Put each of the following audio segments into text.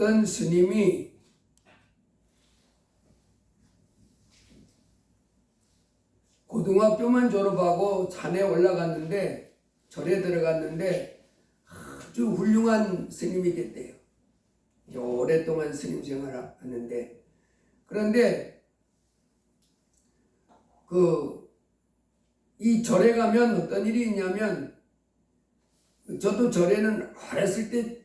어떤 스님이 고등학교만 졸업하고 산에 올라갔는데, 절에 들어갔는데 아주 훌륭한 스님이 됐대요. 오랫동안 스님 생활을 하는데, 그런데 이 절에 가면 어떤 일이 있냐면, 저도 절에는 어렸을 때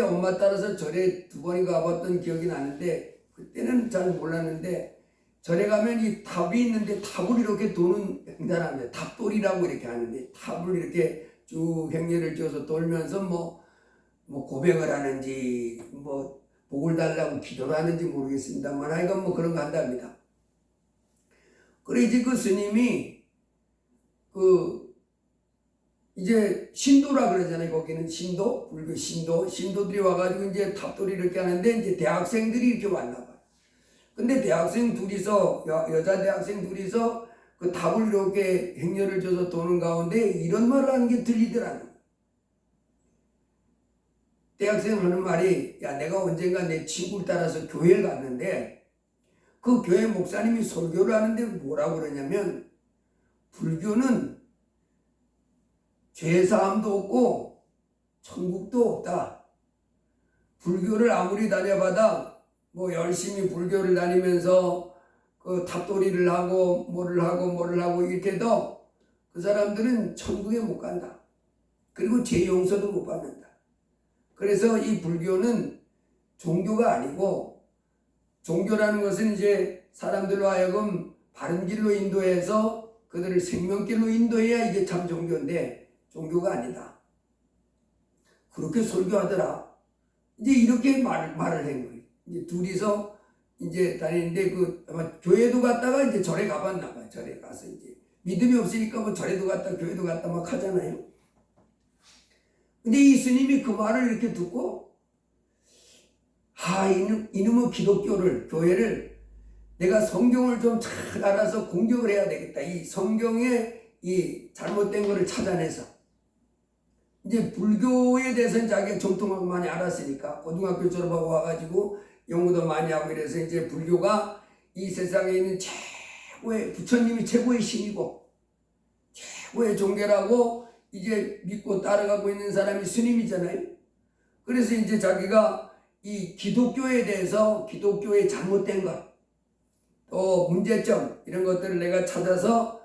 엄마 따라서 절에 2번이 가봤던 기억이 나는데, 그때는 잘 몰랐는데, 절에 가면 이 탑이 있는데 탑을 이렇게 도는 행사를 합니다. 탑돌이라고 이렇게 하는데, 탑을 이렇게 쭉 행렬을 지어서 돌면서 뭐 고백을 하는지 뭐 복을 달라고 기도를 하는지 모르겠습니다만, 하여간 뭐 그런 거 한답니다. 그래 이제 그 스님이 이제 신도라 그러잖아요. 거기는 신도, 불교 신도들이 와가지고 이제 탑돌이 이렇게 하는데, 이제 대학생들이 이렇게 왔나 봐요. 근데 대학생 둘이서, 여자 대학생 둘이서 그 탑을 이렇게 행렬을 져서 도는 가운데 이런 말을 하는 게 들리더라는. 대학생 하는 말이, 야, 내가 언젠가 내 친구를 따라서 교회를 갔는데, 그 교회 목사님이 설교를 하는데 뭐라고 그러냐면, 불교는 죄사함도 없고 천국도 없다. 불교를 아무리 다녀봐도 뭐 열심히 불교를 다니면서 그 탑돌이를 하고 뭐를 하고 이렇게 해도 그 사람들은 천국에 못 간다. 그리고 죄 용서도 못 받는다. 그래서 이 불교는 종교가 아니고, 종교라는 것은 이제 사람들로 하여금 바른 길로 인도해서 그들을 생명길로 인도해야 이게 참 종교인데, 종교가 아니다. 그렇게 설교하더라. 이제 이렇게 말을 한 거예요. 이제 둘이서 이제 다니는데, 아마 교회도 갔다가 이제 절에 가봤나 봐요. 절에 가서 이제 믿음이 없으니까 뭐 절에도 갔다 교회도 갔다 막 하잖아요. 근데 이 스님이 그 말을 이렇게 듣고, 이놈의 교회를 내가 성경을 좀 잘 알아서 공격을 해야 되겠다. 이 성경에 이 잘못된 거를 찾아내서. 이제 불교에 대해서는 자기가 정통하고 많이 알았으니까, 고등학교 졸업하고 와가지고 연구도 많이 하고 이래서, 이제 불교가 이 세상에 있는 부처님이 최고의 신이고 최고의 종교라고 이제 믿고 따라가고 있는 사람이 스님이잖아요. 그래서 이제 자기가 이 기독교에 대해서, 기독교의 잘못된 것, 또 문제점, 이런 것들을 내가 찾아서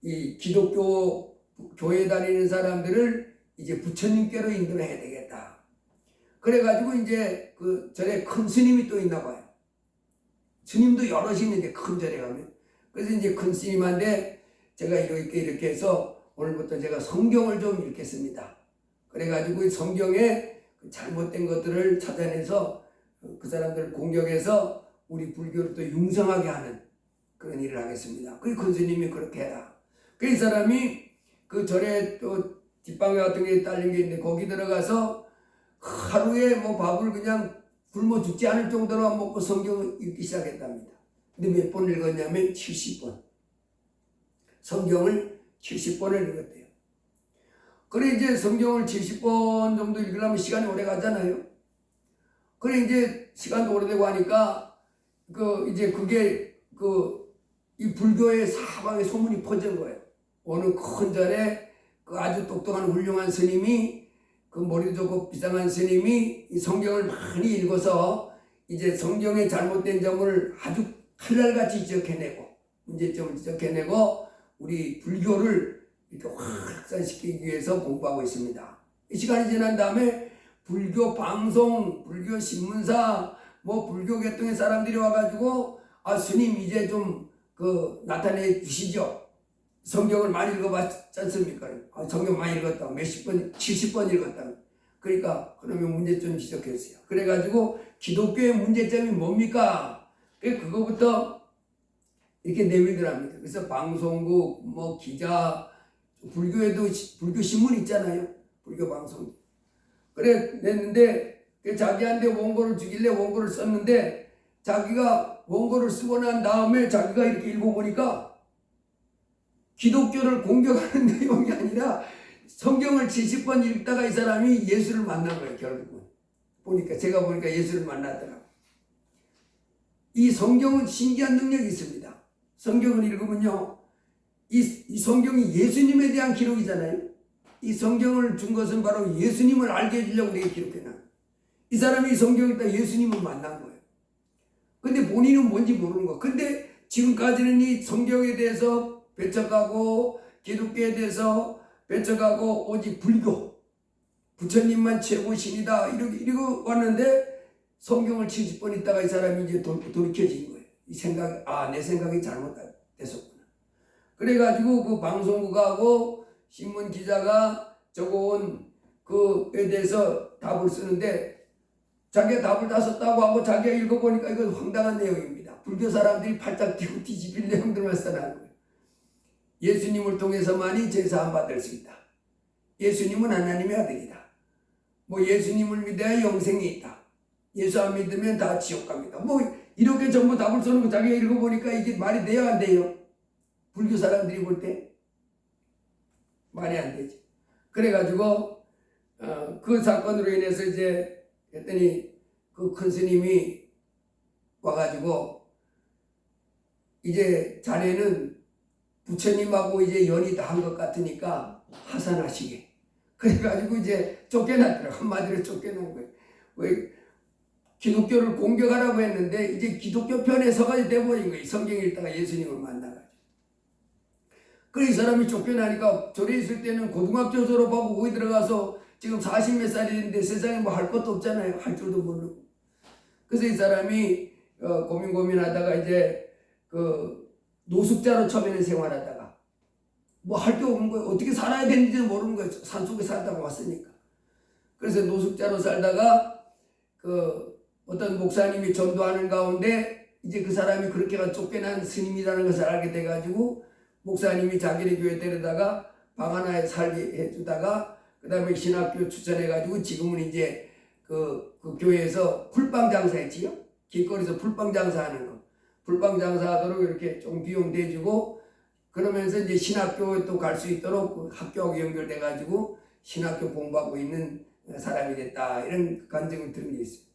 이 기독교 교회 다니는 사람들을 이제 부처님께로 인도를 해야 되겠다. 그래가지고 이제 그 절에 큰 스님이 또 있나 봐요. 스님도 여럿이 있는데, 큰 절에 가면. 그래서 이제 큰 스님한테 제가 이렇게 해서 오늘부터 제가 성경을 좀 읽겠습니다. 그래가지고 이 성경에 잘못된 것들을 찾아내서 그 사람들을 공격해서 우리 불교를 또 융성하게 하는 그런 일을 하겠습니다. 그 큰 스님이 그렇게 해라. 그 사람이 그 절에 또 뒷방에 같은 게 딸린 게 있는데, 거기 들어가서 하루에 뭐 밥을 그냥 굶어 죽지 않을 정도로 먹고 성경을 읽기 시작했답니다. 근데 몇 번 읽었냐면 70번. 성경을 70번을 읽었대요. 그래 이제 성경을 70번 정도 읽으려면 시간이 오래 가잖아요. 그래 이제 시간도 오래되고 하니까 이제 그게 이 불교의 사방에 소문이 퍼진 거예요. 어느 큰 절에 아주 똑똑한 훌륭한 스님이, 머리도 좋고 비상한 스님이 이 성경을 많이 읽어서 이제 성경의 잘못된 점을 아주 칼날같이 지적해내고, 문제점을 지적해내고 우리 불교를 이렇게 확산시키기 위해서 공부하고 있습니다. 이 시간이 지난 다음에 불교 방송, 불교 신문사, 불교 계통의 사람들이 와가지고, 스님 이제 좀 나타내 주시죠. 성경을 많이 읽어봤지 않습니까? 성경 많이 읽었다고, 몇십 번, 70번 읽었다고. 그러니까 그러면 문제점 지적했어요. 그래가지고 기독교의 문제점이 뭡니까? 그거부터 이렇게 내밀더랍니다. 그래서 방송국, 기자, 불교에도 불교 신문 있잖아요. 불교 방송. 그래 냈는데, 자기한테 원고를 주길래 원고를 썼는데, 자기가 원고를 쓰고 난 다음에 자기가 이렇게 읽어보니까 기독교를 공격하는 내용이 아니라 성경을 70번 읽다가 이 사람이 예수를 만난 거예요. 결국은 제가 보니까 예수를 만나더라고요. 이 성경은 신기한 능력이 있습니다. 성경을 읽으면요, 이 성경이 예수님에 대한 기록이잖아요. 이 성경을 준 것은 바로 예수님을 알게 해주려고 우리에게 기록해놔. 이 사람이 이 성경을 읽다 예수님을 만난 거예요. 근데 본인은 뭔지 모르는 거. 근데 지금까지는 이 성경에 대해서 배척하고 기독교에 대해서 배척하고 오직 불교, 부처님만 최고 신이다 이러고 왔는데 성경을 70번 있다가 이 사람이 이제 돌이켜진 거예요. 이 생각, 내 생각이 잘못됐었구나. 그래가지고 그 방송국하고 신문 기자가 적어온 그에 대해서 답을 쓰는데 자기가 답을 다 썼다고 하고 자기가 읽어보니까 이건 황당한 내용입니다. 불교 사람들이 팔짝 뛰고 뒤집힐 내용들만 써놓은 거예요. 예수님을 통해서만이 제사함 받을 수 있다. 예수님은 하나님의 아들이다. 뭐 예수님을 믿어야 영생이 있다. 예수 안 믿으면 다 지옥 갑니다. 뭐 이렇게 전부 답을 써놓고 자기가 읽어보니까 이게 말이 돼요, 안 돼요? 불교 사람들이 볼 때 말이 안 되지. 그래가지고 그 사건으로 인해서 이제 했더니 그 큰 스님이 와가지고 이제 자네는 부처님하고 이제 연이 다 한 것 같으니까 하산하시게. 그래가지고 이제 쫓겨났더라고. 한마디로 쫓겨난 거예요. 왜 기독교를 공격하라고 했는데 이제 기독교 편에 서가지고 돼버린 거예요. 성경 읽다가 예수님을 만나가지고. 그래 이 사람이 쫓겨나니까 절에 있을 때는 고등학교 졸업하고 거기 들어가서 지금 40몇 살인데 세상에 뭐 할 것도 없잖아요. 할 줄도 모르고. 그래서 이 사람이 고민하다가 이제 그 노숙자로 처음에는 생활하다가 뭐 할 게 없는 거예요. 어떻게 살아야 되는지도 모르는 거예요. 산속에 살다가 왔으니까. 그래서 노숙자로 살다가 그 어떤 목사님이 전도하는 가운데 이제 그 사람이 그렇게 쫓겨난 스님이라는 것을 알게 돼가지고 목사님이 자기네 교회 데려다가 방 하나에 살게 해주다가 그 다음에 신학교 추천해가지고 지금은 이제 그 교회에서 풀빵 장사했지요. 길거리에서 풀빵 장사하는 거. 풀빵 장사하도록 이렇게 좀 비용 대주고 그러면서 이제 신학교에 또 갈 수 있도록 그 학교하고 연결돼가지고 신학교 공부하고 있는 사람이 됐다. 이런 간증을 들은 게 있어요.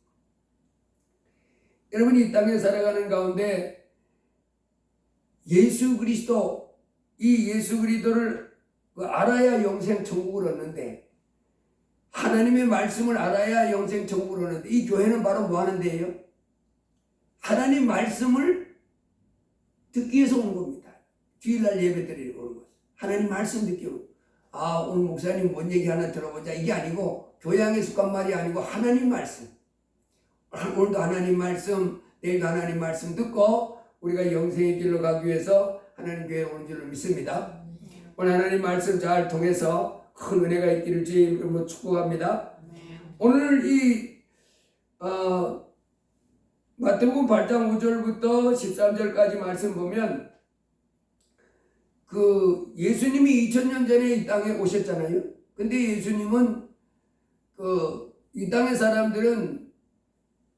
여러분이 이 땅에 살아가는 가운데 예수 그리스도, 이 예수 그리스도를 알아야 영생 천국을 얻는데 하나님의 말씀을 알아야 영생 천국을 얻는데 이 교회는 바로 뭐 하는 데예요? 하나님 말씀을 듣기 위해서 온 겁니다. 주일날 예배 드리러 오는 거죠. 하나님 말씀 듣기 위해서. 오늘 목사님 뭔 얘기 하나 들어보자. 이게 아니고 교양의 습관 말이 아니고 하나님 말씀. 오늘도 하나님 말씀, 내일도 하나님 말씀 듣고 우리가 영생의 길로 가기 위해서 하나님 교회에 오는 줄로 믿습니다. 오늘 하나님 말씀 잘 통해서 큰 은혜가 있기를 주님으로 축복합니다. 오늘 이 마태복음 8장 5절부터 13절까지 말씀 보면 그 예수님이 2000년 전에 이 땅에 오셨잖아요. 근데 예수님은 이 땅의 사람들은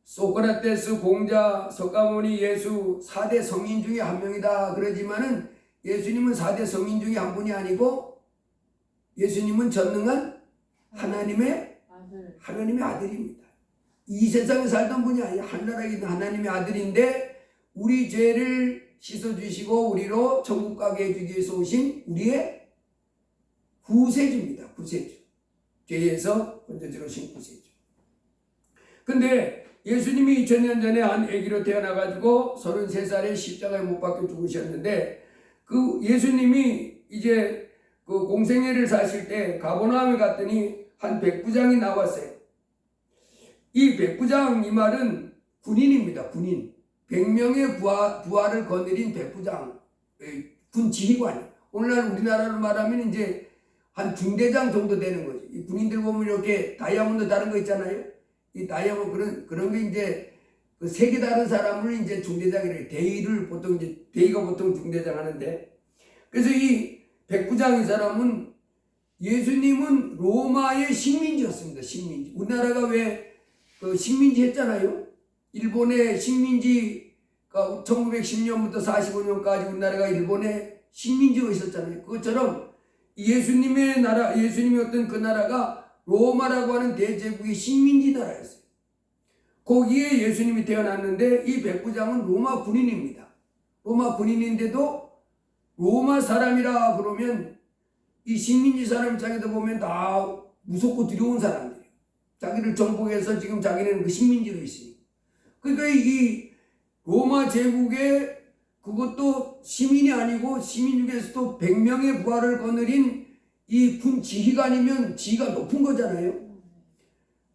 소크라테스, 공자, 석가모니, 예수 4대 성인 중에 한 명이다 그러지만은 예수님은 4대 성인 중에 한 분이 아니고 예수님은 전능한 하나님의 아들입니다. 이 세상에 살던 분이 아니에요. 하늘나라에 있는 하나님의 아들인데 우리 죄를 씻어주시고 우리로 천국 가게 해주기 위해서 오신 우리의 구세주입니다. 구세주. 죄에서 건져주러 오신 구세주. 근데 예수님이 2000년 전에 한 아기로 태어나가지고 33살에 십자가에 못 박혀 죽으셨는데 그 예수님이 이제 그 공생애를 사실 때 가버나움에 갔더니 한 백부장이 나왔어요. 이 백부장 이 말은 군인입니다. 군인. 100명의 부하를 거느린 백부장, 군 지휘관. 오늘날 우리나라로 말하면 이제 한 중대장 정도 되는 거죠. 이 군인들 보면 이렇게 다이아몬드 다른 거 있잖아요. 이 다이아몬드 그런 게 이제 그 색이 다른 사람을 이제 중대장이래요. 대위를 보통 이제 대위가 보통 중대장 하는데 그래서 이 백부장 이 사람은 예수님은 로마의 식민지였습니다. 식민지. 우리나라가 왜 그 식민지 했잖아요. 일본의 식민지가 1910년부터 45년까지 우리나라가 일본의 식민지가 있었잖아요. 그것처럼 예수님의 나라, 예수님이 어떤 그 나라가 로마라고 하는 대제국의 식민지 나라였어요. 거기에 예수님이 태어났는데 이 백부장은 로마 군인입니다. 로마 군인인데도 로마 사람이라 그러면 이 식민지 사람 자기들 보면 다 무섭고 두려운 사람들이에요. 자기를 정복해서 지금 자기는 그 식민지로 있으니. 그러니까 이 로마 제국의 그것도 시민이 아니고 시민 중에서도 100명의 부하를 거느린 이 군 지휘관이면 지위가 높은 거잖아요.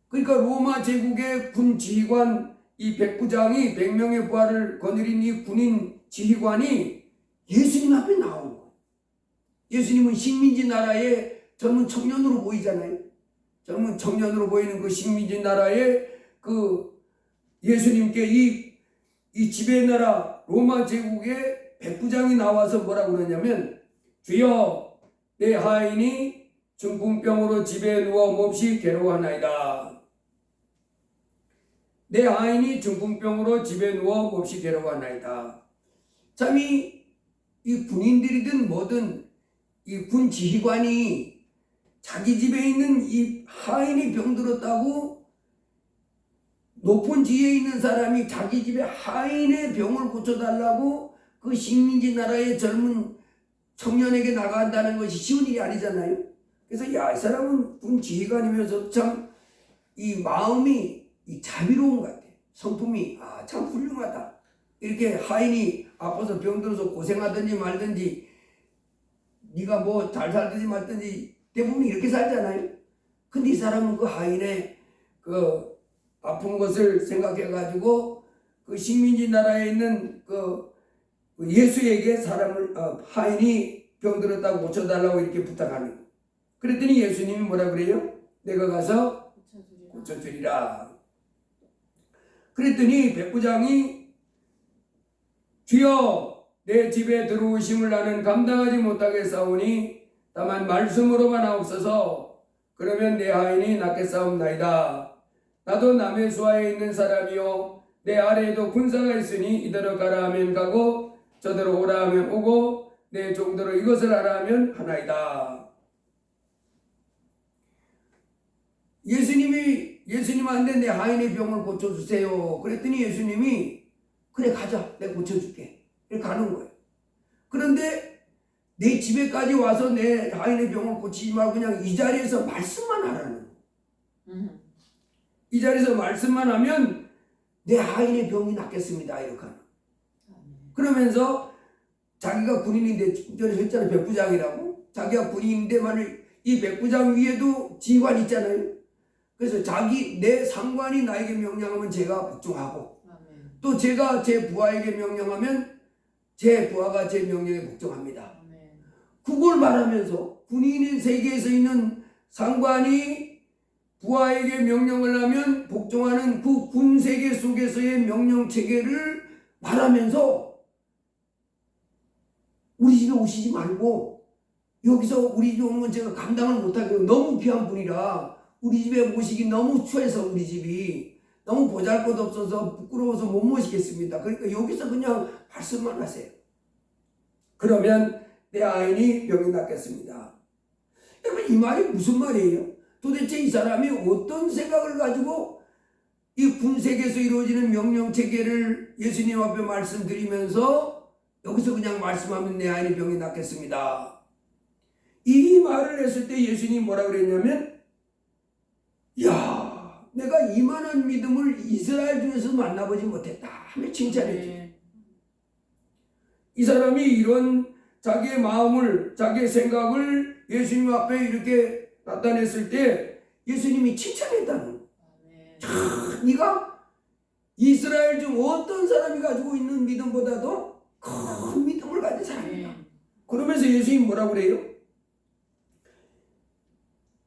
그러니까 로마 제국의 군 지휘관 이 백부장이 100명의 부하를 거느린 이 군인 지휘관이 예수님 앞에 나온 거예요. 예수님은 식민지 나라의 젊은 청년으로 보이잖아요. 젊은 청년으로 보이는 그 식민지 나라의 그 예수님께 이 지배 나라 로마 제국의 백부장이 나와서 뭐라고 그러냐면, 주여 내 하인이 중풍병으로 집에 누워 몹시 괴로워하나이다. 내 하인이 중풍병으로 집에 누워 몹시 괴로워하나이다. 참이 이 군인들이든 뭐든 이 군 지휘관이 자기 집에 있는 이 하인이 병들었다고 높은 지위에 있는 사람이 자기 집에 하인의 병을 고쳐달라고 그 식민지 나라의 젊은 청년에게 나간다는 것이 쉬운 일이 아니잖아요. 그래서 야, 이 사람은 군 지휘관이면서 참 이 마음이 이 자비로운 것 같아요. 성품이 참 훌륭하다. 이렇게 하인이 아파서 병들어서 고생하든지 말든지 네가 뭐 잘 살든지 말든지 대부분 이렇게 살잖아요. 근데 이 사람은 그 하인의 그 아픈 것을 생각해 가지고 그 식민지 나라에 있는 그 예수에게 하인이 병들었다고 고쳐달라고 이렇게 부탁하는 거예요. 그랬더니 예수님이 뭐라 그래요? 내가 가서 고쳐주리라. 그랬더니 백부장이 주여 내 집에 들어오심을 나는 감당하지 못하겠사오니 다만 말씀으로만 하옵소서. 그러면 내 하인이 낫겠사옵나이다. 나도 남의 수하에 있는 사람이요 내 아래에도 군사가 있으니 이대로 가라 하면 가고 저대로 오라 하면 오고 내 종대로 이것을 하라 하면 하나이다. 예수님한테 내 하인의 병을 고쳐주세요. 그랬더니 예수님이 그래 가자, 내가 고쳐줄게. 이렇게 가는 거예요. 그런데 내 집에까지 와서 내 하인의 병을 고치지 말고 그냥 이 자리에서 말씀만 하라는 거예요. 이 자리에서 말씀만 하면 내 하인의 병이 낫겠습니다. 이렇게 하는. 그러면서 자기가 군인인데 전에 했잖아요. 백부장이라고. 자기가 군인인데 만일 이 백부장 위에도 지휘관 있잖아요. 그래서 내 상관이 나에게 명령하면 제가 복종하고 또 제가 제 부하에게 명령하면 제 부하가 제 명령에 복종합니다. 그걸 말하면서 군인인 세계에서 있는 상관이 부하에게 명령을 하면 복종하는 그 군 세계 속에서의 명령 체계를 말하면서 우리 집에 오시지 말고 여기서 우리 집에 오는 건 제가 감당을 못하겠고 너무 귀한 분이라 우리 집에 모시기 너무 추해서 우리 집이 너무 보잘것없어서 부끄러워서 못 모시겠습니다. 그러니까 여기서 그냥 말씀만 하세요. 그러면 내 아인이 병이 낫겠습니다. 여러분 이 말이 무슨 말이에요? 도대체 이 사람이 어떤 생각을 가지고 이 군세계에서 이루어지는 명령체계를 예수님 앞에 말씀드리면서 여기서 그냥 말씀하면 내 아인의 병이 낫겠습니다. 이 말을 했을 때 예수님이 뭐라 그랬냐면 야, 내가 이만한 믿음을 이스라엘 중에서 만나보지 못했다 하며 칭찬했죠. 이 사람이 이런 자기의 마음을 자기의 생각을 예수님 앞에 이렇게 나타냈을 때 예수님이 칭찬했다는 거예요. 네가 이스라엘 중 어떤 사람이 가지고 있는 믿음보다도 큰 믿음을 가진 사람이다. 그러면서 예수님이 뭐라고 그래요?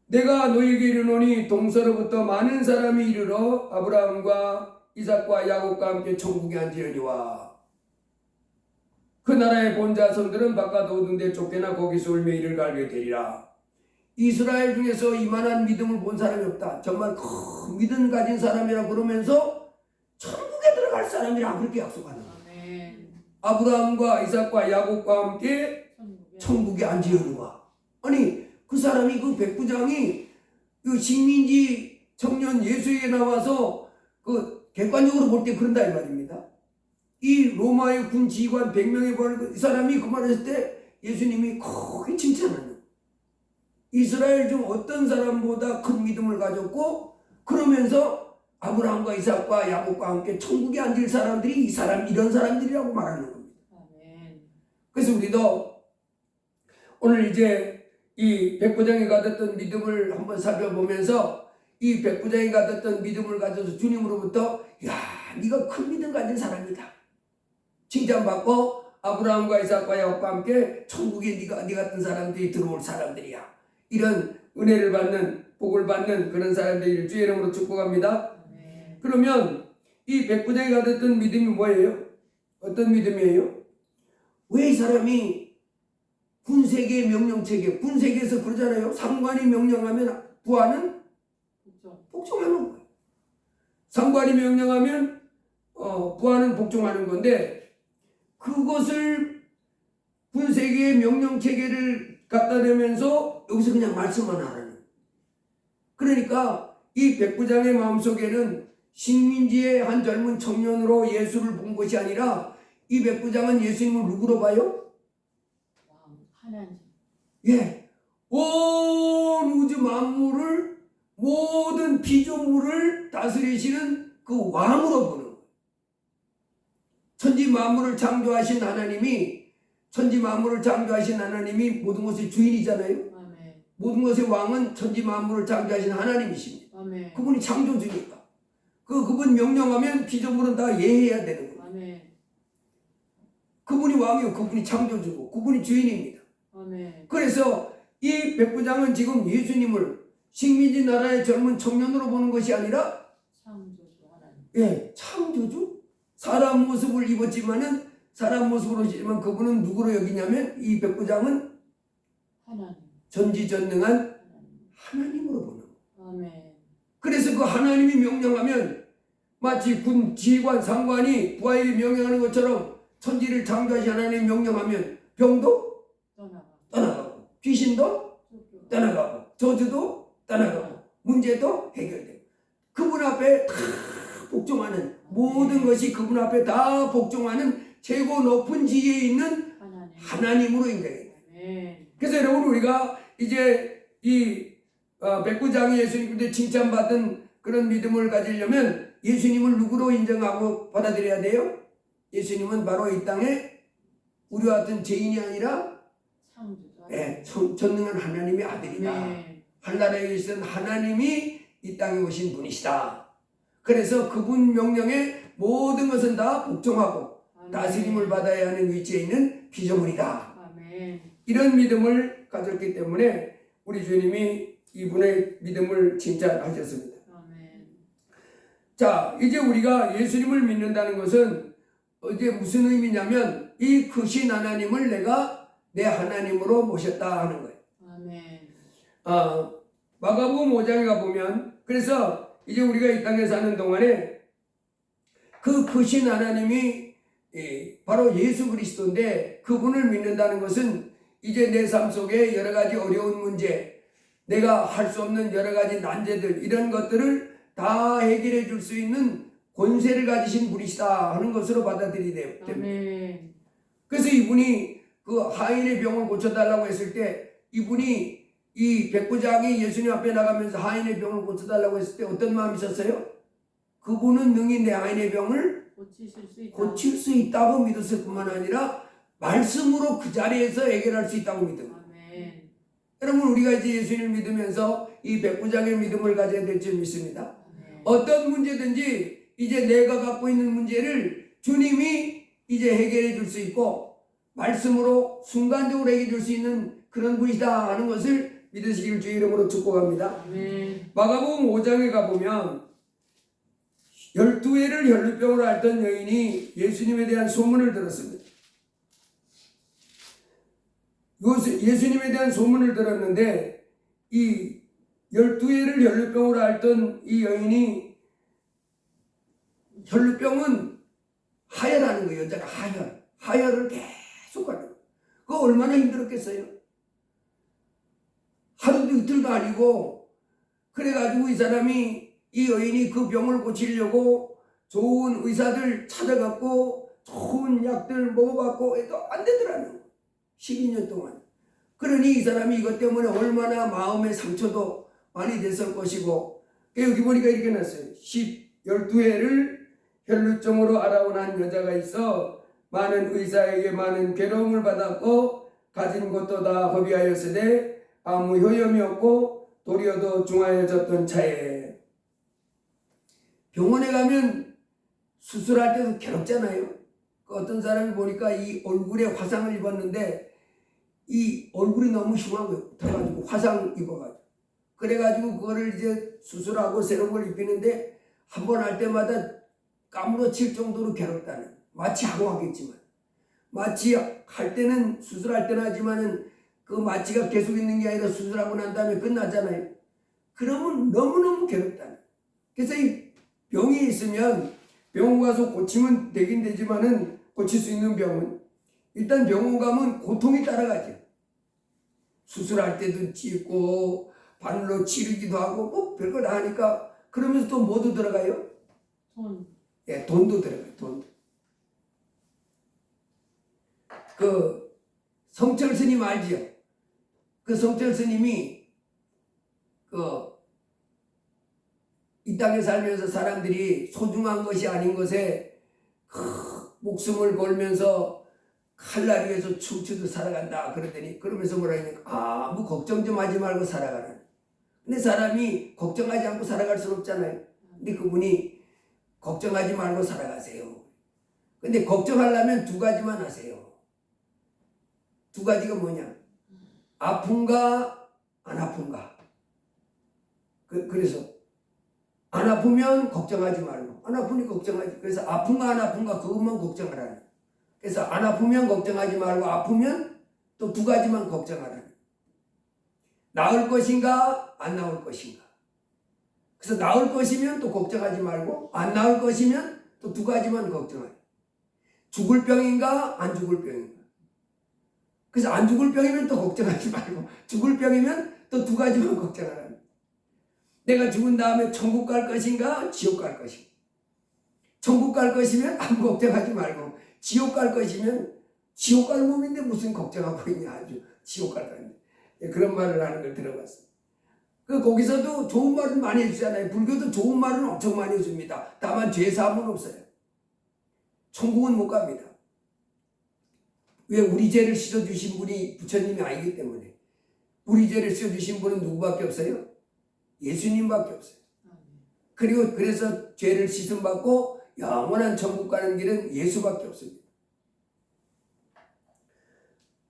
내가 너에게 이르노니 동서로부터 많은 사람이 이르러 아브라함과 이삭과 야곱과 함께 천국에 앉으려니와 그 나라의 본자손들은 바깥 오둔데 쫓겨나 거기서 울며 이를 갈게 되리라. 이스라엘 중에서 이만한 믿음을 본 사람이 없다. 정말 큰 믿음 가진 사람이라 그러면서 천국에 들어갈 사람이라 그렇게 약속하는 거예요. 아브라함과 이삭과 야곱과 함께 천국에 앉으려니와. 아니 그 사람이 그 백부장이 그 식민지 청년 예수에게 나와서 그 객관적으로 볼 때 그런다 이 말입니다. 이 로마의 군 지휘관 100명에 보는 이 사람이 그 말을 했을 때 예수님이 크게 칭찬하는, 이스라엘 중 어떤 사람보다 큰 믿음을 가졌고 그러면서 아브라함과 이삭과 야곱과 함께 천국에 앉을 사람들이 이 사람 이런 사람들이라고 말하는 겁니다. 그래서 우리도 오늘 이제 이 백부장이 가졌던 믿음을 한번 살펴보면서 이 백부장이 가졌던 믿음을 가져서 주님으로부터 야 네가 큰 믿음 가진 사람이다 칭찬받고 아브라함과 이삭과 야곱과 함께 천국에 네 같은 사람들이 들어올 사람들이야, 이런 은혜를 받는 복을 받는 그런 사람들이 주의 이름으로 축복합니다. 그러면 이 백부장이 가졌던 믿음이 뭐예요? 어떤 믿음이에요? 왜 이 사람이 군세계의 명령체계, 군세계에서 그러잖아요. 상관이 명령하면 부하는 복종하는 거예요. 상관이 명령하면 부하는 복종하는 건데, 그것을 군세계의 명령체계를 갖다 대면서 여기서 그냥 말씀만 하라는. 그러니까 이 백부장의 마음속에는 식민지의 한 젊은 청년으로 예수를 본 것이 아니라 이 백부장은 예수님을 누구로 봐요? 하나님. 예, 온 우주 만물을, 모든 피조물을 다스리시는 그 왕으로 보는 거예요. 천지 만물을 창조하신 하나님이, 천지 만물을 창조하신 하나님이 모든 것의 주인이잖아요. 아멘. 모든 것의 왕은 천지 만물을 창조하신 하나님이십니다. 아멘. 그분이 창조주니까 그분 명령하면 피조물은 다 예해야 되는 거예요. 아멘. 그분이 왕이요, 그분이 창조주고 그분이 주인입니다. 아멘. 그래서 이 백부장은 지금 예수님을 식민지 나라의 젊은 청년으로 보는 것이 아니라 창조주 하나님. 예, 창조주? 사람 모습을 입었지만은 사람 모습으로 오시지만 그분은 누구로 여기냐면 이 백부장은 하나님. 전지전능한 하나님으로 보는 거예요. 아멘. 그래서 그 하나님이 명령하면 마치 군 지휘관 상관이 부하에게 명령하는 것처럼 천지를 창조하신 하나님이 명령하면 병도 떠나가고 귀신도 떠나가고 저주도 떠나가고 문제도 해결되고 그분 앞에 다 복종하는, 모든 것이 그분 앞에 다 복종하는 최고 높은 지위에 있는 하나님으로 인정해요. 그래서 여러분 우리가 이제 이 백부장이 예수님께 칭찬받은 그런 믿음을 가지려면 예수님을 누구로 인정하고 받아들여야 돼요? 예수님은 바로 이 땅에 우리와 같은 죄인이 아니라 전능한 하나님의 아들이다. 한나라에 계시던 하나님이 이 땅에 오신 분이시다. 그래서 그분 명령에 모든 것은 다 복종하고 다스림을 받아야 하는 위치에 있는 피조물이다. 이런 믿음을 가졌기 때문에 우리 주님이 이분의 믿음을 칭찬하셨습니다. 자, 이제 우리가 예수님을 믿는다는 것은 이제 무슨 의미냐면 이 크신 하나님을 내가 내 하나님으로 모셨다 하는 거예요. 마가복음 5장에 가보면, 그래서 이제 우리가 이 땅에 사는 동안에 그 크신 하나님이 바로 예수 그리스도인데, 그분을 믿는다는 것은 이제 내 삶 속에 여러 가지 어려운 문제, 내가 할 수 없는 여러 가지 난제들, 이런 것들을 다 해결해 줄 수 있는 권세를 가지신 분이시다 하는 것으로 받아들이야 됩니다. 그래서 이분이 그 하인의 병을 고쳐달라고 했을 때, 이분이 이 백부장이 예수님 앞에 나가면서 하인의 병을 고쳐달라고 했을 때 어떤 마음이 있었어요? 그분은 능히 내 하인의 병을 고칠 수 있다고 믿었을 뿐만 아니라 말씀으로 그 자리에서 해결할 수 있다고 믿은 거예요. 여러분 우리가 이제 예수님을 믿으면서 이 백부장의 믿음을 가져야 될 줄 믿습니다. 어떤 문제든지 이제 내가 갖고 있는 문제를 주님이 이제 해결해 줄 수 있고 말씀으로 순간적으로 해결해 줄 수 있는 그런 분이다 하는 것을 믿으시길 주의 이름으로 축복합니다. 마가복음 5장에 가보면 12회를 혈루병으로 앓던 여인이 예수님에 대한 소문을 들었습니다. 예수님에 대한 소문을 들었는데 이 12회를 혈루병으로 앓던 이 여인이, 혈루병은 하혈하는 거예요. 여자가 하혈을 계속 하는 거예요. 그거 얼마나 힘들었겠어요? 이틀도 아니고 그래가지고 이 사람이 이 여인이 그 병을 고치려고 좋은 의사들 찾아갔고 좋은 약들 먹어봤고 해도 안 되더라는 거예요. 12년 동안. 그러니 이 사람이 이것 때문에 얼마나 마음의 상처도 많이 됐을 것이고 여기 보니까 이렇게 났어요. 12회를 혈루증으로 알아온 한 여자가 있어 많은 의사에게 많은 괴로움을 받았고 가진 것도 다 허비하였으되 아무 효염이 없고 도리어도 중하여졌던 차에 병원에 가면 수술할 때도 괴롭잖아요. 어떤 사람이 보니까 이 얼굴에 화상을 입었는데 이 얼굴이 너무 흉하고 돼가지고 화상 입어가지고 그래가지고 그거를 이제 수술하고 새로운 걸 입히는데 한 번 할 때마다 까무러칠 정도로 괴롭다는, 마취 하고 하겠지만 마취 할 때는 수술할 때는 하지만은 그 마취가 계속 있는 게 아니라 수술하고 난 다음에 끝나잖아요. 그러면 너무너무 괴롭다는. 그래서 이 병이 있으면 병원 가서 고치면 되긴 되지만은 고칠 수 있는 병은 일단 병원 가면 고통이 따라가죠. 수술할 때도 찢고 바늘로 치르기도 하고 뭐 별거 다 하니까 그러면서 또 뭐도 들어가요? 돈. 예, 돈도 들어가요. 돈도. 그 성철 스님 알지요? 그 성철 스님이 이 땅에 살면서 사람들이 소중한 것이 아닌 것에 목숨을 걸면서 칼날 위에서 춤추듯 살아간다 그러더니 그러면서 뭐라 하니까 아무 걱정 좀 하지 말고 살아가라. 근데 사람이 걱정하지 않고 살아갈 수는 없잖아요. 근데 그분이 걱정하지 말고 살아가세요. 근데 걱정하려면 두 가지만 하세요. 두 가지가 뭐냐? 아픈가 안 아픈가. 그래서 안 아프면 걱정하지 말고 안 아프니 걱정하지. 그래서 아픈가 안 아픈가 그것만 걱정하라는. 그래서 안 아프면 걱정하지 말고 아프면 또 두 가지만 걱정하라는. 나을 것인가 안 나을 것인가. 그래서 나을 것이면 또 걱정하지 말고 안 나을 것이면 또 두 가지만 걱정하라. 죽을 병인가 안 죽을 병인가. 그래서 안 죽을 병이면 또 걱정하지 말고 죽을 병이면 또 두 가지만 걱정하라. 내가 죽은 다음에 천국 갈 것인가 지옥 갈 것인가. 천국 갈 것이면 아무 걱정하지 말고 지옥 갈 것이면 지옥 갈 몸인데 무슨 걱정하고 있냐. 아주 지옥 갈 건데. 그런 말을 하는 걸 들어봤어요. 거기서도 좋은 말은 많이 해주잖아요. 불교도 좋은 말은 엄청 많이 해줍니다. 다만 죄사함은 없어요. 천국은 못 갑니다. 왜? 우리 죄를 씻어주신 분이 부처님이 아니기 때문에. 우리 죄를 씻어주신 분은 누구밖에 없어요? 예수님밖에 없어요. 그리고 그래서 죄를 씻음받고 영원한 천국 가는 길은 예수밖에 없습니다.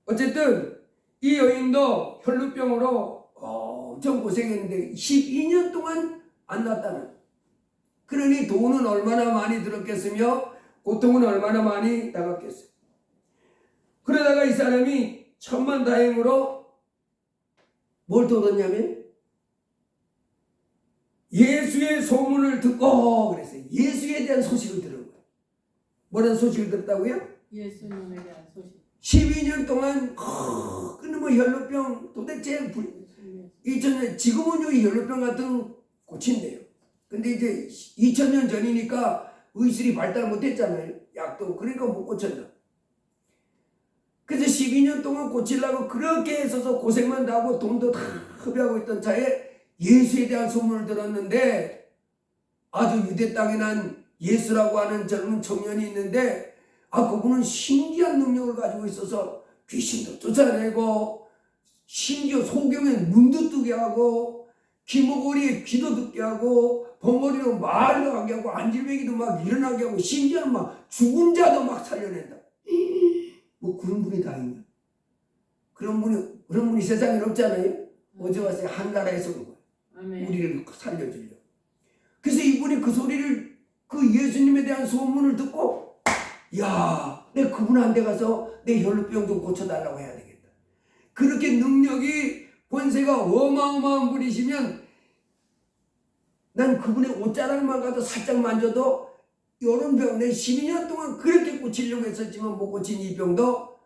어쨌든 이 여인도 혈루병으로 엄청 고생했는데 12년 동안 안 났다는. 그러니 돈은 얼마나 많이 들었겠으며 고통은 얼마나 많이 나갔겠어요. 그러다가 이 사람이 천만다행으로 뭘 더 얻었냐면 예수의 소문을 듣고 그랬어요. 예수에 대한 소식을 들은 거예요. 뭐라는 소식을 들었다고요? 예수님에 대한 소식. 12년 동안 끊임없이 혈루병 도대체 2000년 지금은 이 혈루병 같은 거 고친대요. 근데 이제 2000년 전이니까 의술이 발달 못했잖아요. 약도 그러니까 못 고쳤나. 그래서 12년 동안 고치려고 그렇게 애써서 고생만 하고 돈도 다 허비하고 있던 차에 예수에 대한 소문을 들었는데 아주 유대 땅에 난 예수라고 하는 젊은 청년이 있는데 그분은 신기한 능력을 가지고 있어서 귀신도 쫓아내고 심지어 소경에 눈도 뜨게 하고 귀머거리에 귀도 듣게 하고 벙어리로 말도 하게 하고 안질배기도 막 일어나게 하고 심지어 막 죽은 자도 막 살려낸다. 뭐 그런 분이 다 있냐. 그런 분이 세상에 없잖아요. 어제 왔어요. 한나라에서 온 거예요. 아멘. 우리를 살려주려고. 그래서 이분이 그 소리를 그 예수님에 대한 소문을 듣고 야, 내 그분한테 가서 내 혈루병 좀 고쳐달라고 해야 되겠다. 그렇게 능력이 권세가 어마어마한 분이시면 난 그분의 옷자락만 가도 살짝 만져도 이런 병, 내 12년 동안 그렇게 고치려고 했었지만 못 고친 이 병도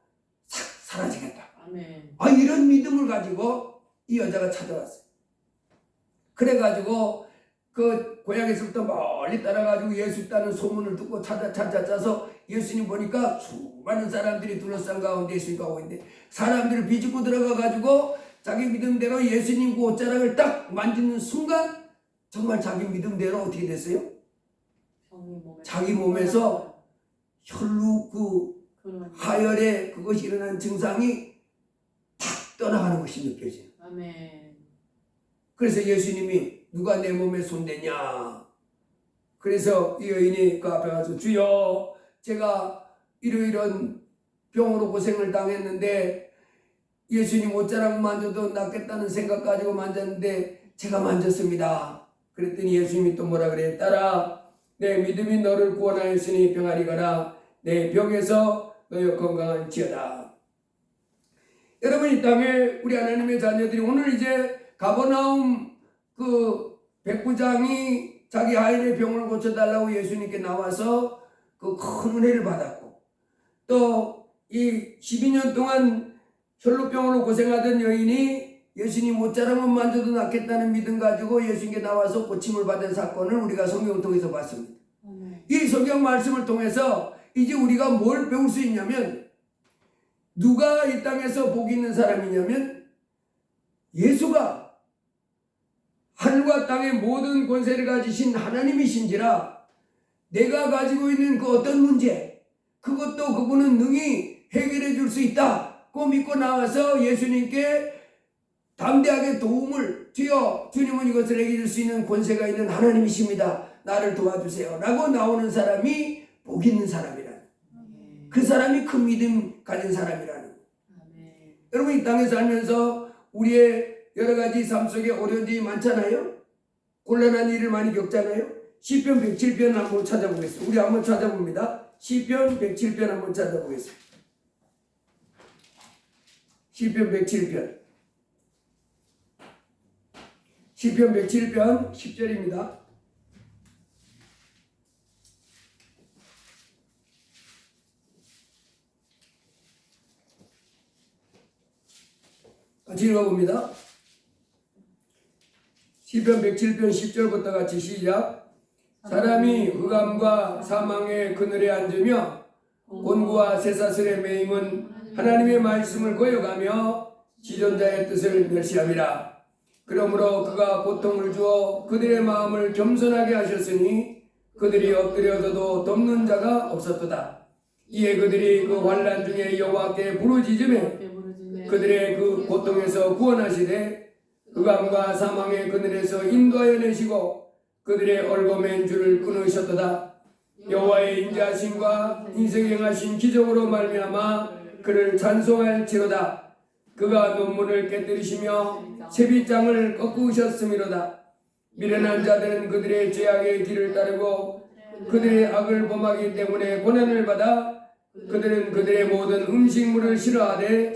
싹 사라지겠다. 아멘. 이런 믿음을 가지고 이 여자가 찾아왔어요. 그래가지고 그 고향에서부터 멀리 따라가지고 예수 있다는 소문을 듣고 찾아서 예수님 보니까 수많은 사람들이 둘러싼 가운데 예수님이 가고 있는데 사람들을 비집고 들어가가지고 자기 믿음대로 예수님 그 옷자락을 딱 만지는 순간 정말 자기 믿음대로 어떻게 됐어요? 자기 몸에서 혈루 그 하열에 그것이 일어난 증상이 탁 떠나가는 것이 느껴져요. 아멘. 그래서 예수님이 누가 내 몸에 손대냐? 그래서 이 여인이 그 앞에 가서 주여 제가 이러이런 병으로 고생을 당했는데 예수님 옷자락 만져도 낫겠다는 생각 가지고 만졌는데 제가 만졌습니다. 그랬더니 예수님이 또 뭐라 그래요? 딸아 내 믿음이 너를 구원하였으니 평안히 가라. 내 병에서 너의 건강할지어다. 여러분 이 땅에 우리 하나님의 자녀들이 오늘 이제 가버나움 그 백부장이 자기 아이의 병을 고쳐달라고 예수님께 나와서 그 큰 은혜를 받았고 또 이 12년 동안 혈루병으로 고생하던 여인이 예수님 옷자락만 만져도 낫겠다는 믿음 가지고 예수님께 나와서 고침을 받은 사건을 우리가 성경을 통해서 봤습니다. 이 성경 말씀을 통해서 이제 우리가 뭘 배울 수 있냐면 누가 이 땅에서 복 있는 사람이냐면 예수가 하늘과 땅의 모든 권세를 가지신 하나님이신지라 내가 가지고 있는 그 어떤 문제 그것도 그분은 능히 해결해 줄 수 있다고 믿고 나와서 예수님께 담대하게 도움을 주여 주님은 이것을 해결해 줄 수 있는 권세가 있는 하나님이십니다. 나를 도와주세요 라고 나오는 사람이 복 있는 사람이라는 그 사람이 큰 믿음 가진 사람이라는 여러분 이 땅에 살면서 우리의 여러 가지 삶 속에 어려움이 많잖아요. 곤란한 일을 많이 겪잖아요. 시편 107편 한번 찾아보겠습니다. 우리 한번 찾아봅니다. 시편 107편 한번 찾아보겠습니다. 시편 107편. 시편 107편 10절입니다. 같이 읽어봅니다. 시편 107편 10절부터 같이 시작. 사람이 흑암과 사망의 그늘에 앉으며 곤고와 쇠사슬에 매임은 하나님의 말씀을 거역하며 지존자의 뜻을 멸시함이라. 그러므로 그가 고통을 주어 그들의 마음을 겸손하게 하셨으니 그들이 엎드려져도 돕는 자가 없었도다. 이에 그들이 그 환난 중에 여호와께 부르짖으며 그들의 그 고통에서 구원하시되 흑암과 사망의 그늘에서 인도하여 내시고 그들의 얼거맨 줄을 끊으셨도다. 여호와의 인자하심과 인생에 행하신 기적으로 말미암아 그를 찬송할지로다. 그가 논문을 깨뜨리시며 채빗장을 꺾으셨음이로다. 미련한 자들은 그들의 죄악의 길을 따르고 그들의 악을 범하기 때문에 고난을 받아 그들은 그들의 모든 음식물을 싫어하게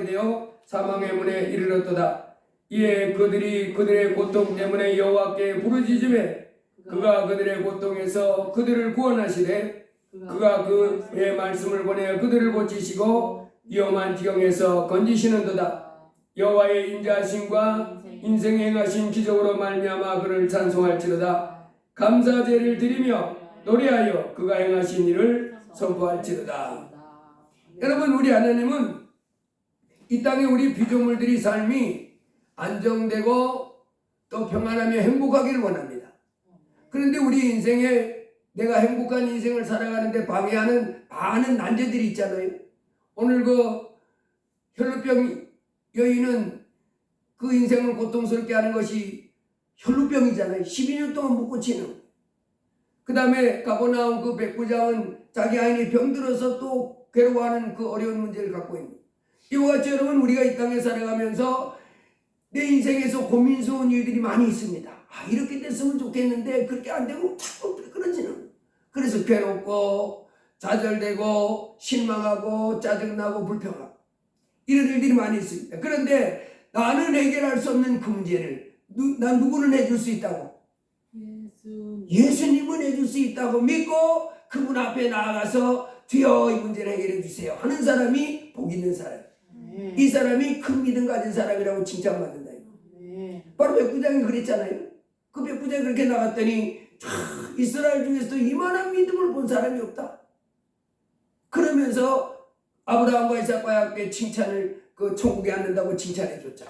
되어 사망의 문에 이르렀도다. 이에 그들이 그들의 고통 때문에 여호와께 부르짖으매 그가 그들의 고통에서 그들을 구원하시되 그가 그의 말씀을 보내 그들을 고치시고 위험한 지경에서 건지시는도다. 여호와의 인자하심과 인생에 행하신 기적으로 말미암아 그를 찬송할지로다. 감사제를 드리며 노래하여 그가 행하신 일을 선포할지로다. 여러분 우리 하나님은 이 땅에 우리 피조물들이 삶이 안정되고 또 평안하며 행복하기를 원합니다. 그런데 우리 인생에 내가 행복한 인생을 살아가는데 방해하는 많은 난제들이 있잖아요. 오늘 그 혈루병 여인은 그 인생을 고통스럽게 하는 것이 혈루병이잖아요. 12년 동안 못 고치는. 그 다음에 가버나움 그 백부장은 자기 아이니 병들어서 또 괴로워하는 그 어려운 문제를 갖고 있는. 이와 같이 여러분 우리가 이 땅에 살아가면서 내 인생에서 고민스러운 일들이 많이 있습니다. 이렇게 됐으면 좋겠는데 그렇게 안 되고 자꾸 그러지는. 그래서 괴롭고 좌절되고 실망하고 짜증나고 불평하고 이런 일들이 많이 있습니다. 그런데 나는 해결할 수 없는 그 문제를 난 누구는 해줄 수 있다고? 예수님은 해줄 수 있다고 믿고 그분 앞에 나아가서 주여 이 문제를 해결해 주세요 하는 사람이 복 있는 사람. 이 사람이 큰 믿음 가진 사람이라고 칭찬받는다. 바로 백부장이 그랬잖아요. 그 백부장이 그렇게 나갔더니 이스라엘 중에서도 이만한 믿음을 본 사람이 없다. 그러면서 아브라함과 이삭과 야곱의 칭찬을 그 천국에 앉는다고 칭찬해 줬죠.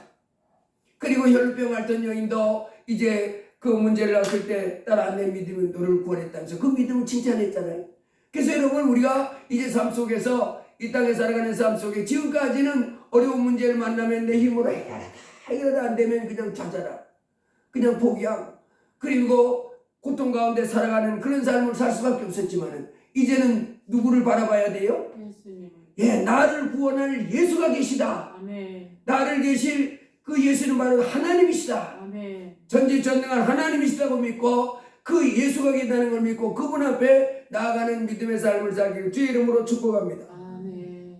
그리고 혈루병 앓던 여인도 이제 그 문제를 낳았을 때 딸아 내 믿음이 너를 구원했다면서 그 믿음을 칭찬했잖아요. 그래서 여러분 우리가 이제 삶 속에서 이 땅에 살아가는 삶 속에 지금까지는 어려운 문제를 만나면 내 힘으로 해결하다 안 되면 그냥 찾아라. 그냥 포기하고 그리고 고통 가운데 살아가는 그런 삶을 살 수밖에 없었지만은 이제는 누구를 바라봐야 돼요? 예수님. 예, 나를 구원할 예수가 계시다. 아멘. 나를 계실 그 예수는 바로 하나님이시다. 아멘. 전지전능한 하나님이시다고 믿고 그 예수가 계시다는 걸 믿고 그분 앞에 나아가는 믿음의 삶을 살기를 주의 이름으로 축복합니다. 아멘.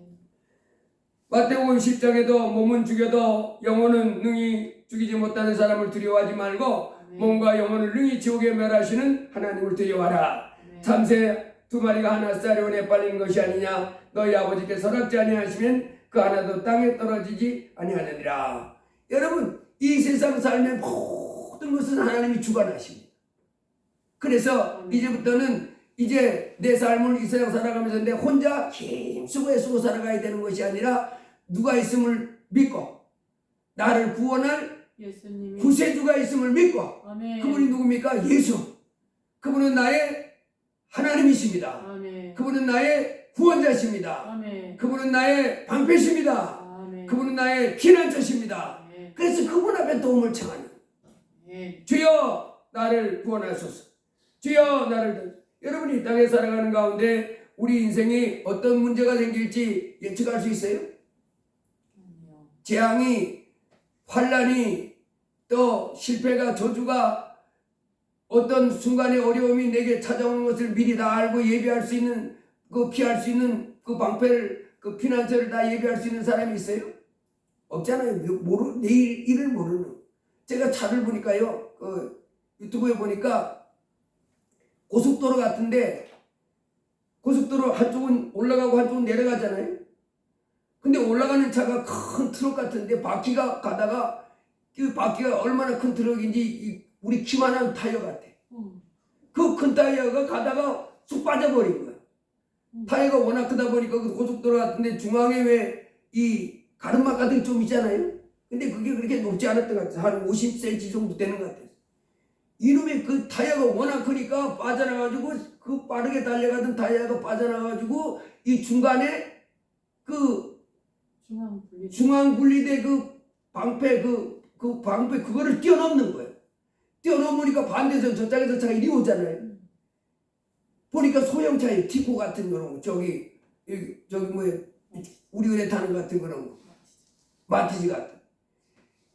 마태복음 10장에도 몸은 죽여도 영혼은 능히 죽이지 못하는 사람을 두려워하지 말고 아멘. 몸과 영혼을 능히 지옥에 멸하시는 하나님을 두려워하라. 아멘. 참새 두 마리가 하나 쌀에 빨리는 것이 아니냐. 너희 아버지께서 허락지 아니하시면 그 하나도 땅에 떨어지지 아니하느니라. 여러분 이 세상 삶의 모든 것은 하나님이 주관하십니다. 그래서 이제부터는 이제 내 삶을 이 세상 살아가면서 내 혼자 힘쓰고 애쓰고 살아가야 되는 것이 아니라 누가 있음을 믿고 나를 구원할 예수님이 구세주가 있음을 믿고 아멘. 그분이 누굽니까? 예수. 그분은 나의 하나님이십니다. 아멘. 그분은 나의 구원자십니다. 아멘. 그분은 나의 방패십니다. 아멘. 그분은 나의 피난처십니다. 아멘. 그래서 그분 앞에 도움을 청하는 아멘. 주여 나를 구원하소서. 주여 나를 여러분이 이 땅에 살아가는 가운데 우리 인생이 어떤 문제가 생길지 예측할 수 있어요? 아니요. 재앙이 환란이 또 실패가 저주가 어떤 순간의 어려움이 내게 찾아오는 것을 미리 다 알고 예비할 수 있는 그 피할 수 있는 그 방패를 그 피난처를 다 예비할 수 있는 사람이 있어요? 없잖아요. 내일 일을 모르는. 제가 차를 보니까요. 그 유튜브에 보니까 고속도로 같은데 고속도로 한쪽은 올라가고 한쪽은 내려가잖아요. 근데 올라가는 차가 큰 트럭 같은데 바퀴가 가다가 그 바퀴가 얼마나 큰 트럭인지 우리 키만한 타이어 같아. 그 큰 타이어가 가다가 쑥 빠져버린 거야. 타이어가 워낙 크다 보니까 그 고속도로 같은데 중앙에 왜 이 가르마 같은 게 좀 있잖아요. 근데 그게 그렇게 높지 않았던 것 같아요. 한 50cm 정도 되는 것 같아요. 이놈의 그 타이어가 워낙 크니까 빠져나가지고 그 빠르게 달려가던 타이어가 빠져나가지고 이 중간에 그 중앙 분리대 그 방패 그 방패 그거를 뛰어넘는 거예요. 뛰어넘으니까 반대선 저쪽에서 차가 이리 오잖아요. 보니까 소형차에 티코 같은 그런 거 저기 뭐야 우리 은혜 타는 것 같은 그런 거 마티즈 같은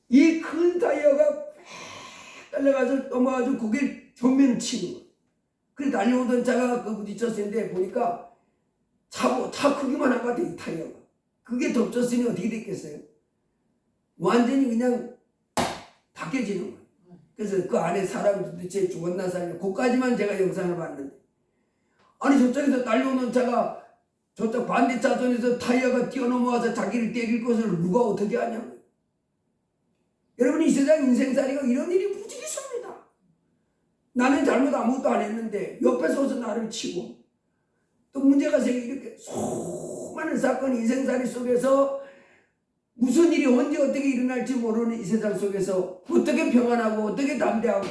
이 큰 타이어가 달려가서 넘어가지고 거길 정면을 치는 거예요. 그래 달려오던 차가 그 부딪혔는데 보니까 차 크기만 한 것 같아 이 타이어가. 그게 덮쳤으니 어떻게 됐겠어요? 완전히 그냥 다 깨지는 거예요. 그래서 그 안에 사람이 도대체 죽었나 살았나 그까지만 제가 영상을 봤는데 아니 저쪽에서 달려오는 차가 저쪽 반대 차선에서 타이어가 뛰어넘어와서 자기를 때릴 것을 누가 어떻게 하냐고요. 여러분 이 세상 인생살이가 이런 일이 무지 있습니다. 나는 잘못 아무것도 안 했는데 옆에 서서 나를 치고 또 문제가 생기고 이렇게 수많은 사건 인생살이 속에서 무슨 일이 언제 어떻게 일어날지 모르는 이 세상 속에서 어떻게 평안하고 어떻게 담대하고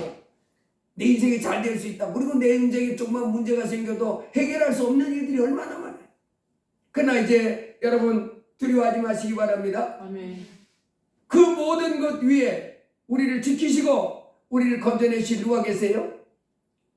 내 인생이 잘 될 수 있다. 그리고 내 인생에 조금만 문제가 생겨도 해결할 수 없는 일들이 얼마나 많아요. 그러나 이제 여러분 두려워하지 마시기 바랍니다. 아멘. 그 모든 것 위에 우리를 지키시고 우리를 건져내실 누가 계세요?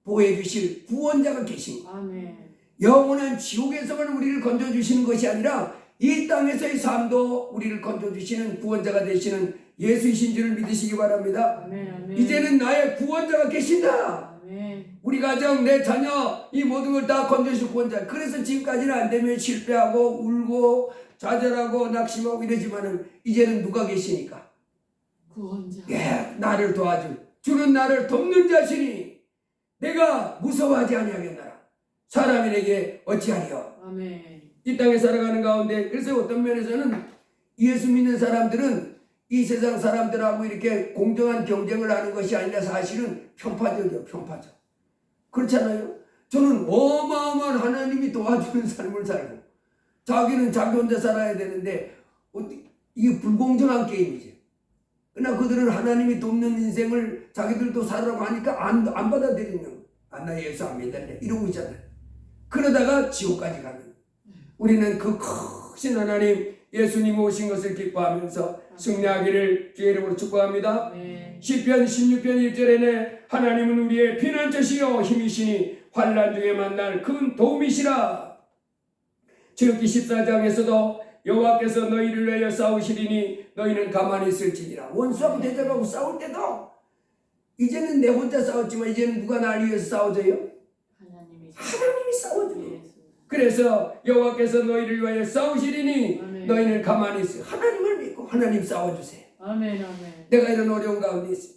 보호해 주실 구원자가 계십니다. 아멘. 영원한 지옥에서만 우리를 건져주시는 것이 아니라 이 땅에서의 삶도 우리를 건져주시는 구원자가 되시는 예수이신 줄을 믿으시기 바랍니다. 아멘. 아멘. 이제는 나의 구원자가 계신다. 아멘. 우리 가정, 내 자녀 이 모든 걸 다 건져주실 구원자. 그래서 지금까지는 안 되면 실패하고 울고 좌절하고 낙심하고 이러지만은 이제는 누가 계시니까? 구원자. 예, 나를 도와줄 주는 나를 돕는 자시니 내가 무서워하지 아니하겠나라. 사람에게 어찌하리요. 아멘. 이 땅에 살아가는 가운데 그래서 어떤 면에서는 예수 믿는 사람들은 이 세상 사람들하고 이렇게 공정한 경쟁을 하는 것이 아니라 사실은 편파적이요, 편파적. 그렇잖아요. 저는 어마어마한 하나님이 도와주는 삶을 살고 자기는 자기 혼자 살아야 되는데 이게 불공정한 게임이지. 그러나 그들은 하나님이 돕는 인생을 자기들도 살라고 하니까 안 받아들이는 거예요. 나 예수 안 믿을래 이러고 있잖아요. 그러다가 지옥까지 가는 거예요. 우리는 그 크신 하나님 예수님 오신 것을 기뻐하면서 승리하기를 주의 이름으로 축복합니다. 시편 16편 1절에는 하나님은 우리의 피난처시요 힘이시니 환난 중에 만날 큰 도움이시라. 지극히 14장에서도 여호와께서 너희를 위하여 싸우시리니 너희는 가만히 있을지니라. 원수하고 대적하고 싸울 때도 이제는 내 혼자 싸웠지만 이제는 누가 나를 위해서 싸워줘요? 하나님이 싸워줘요. 그래서 여호와께서 너희를 위하여 싸우시리니 아멘. 너희는 가만히 있어. 하나님을 믿고 하나님 싸워주세요. 아멘. 내가 이런 어려운 가운데 있어.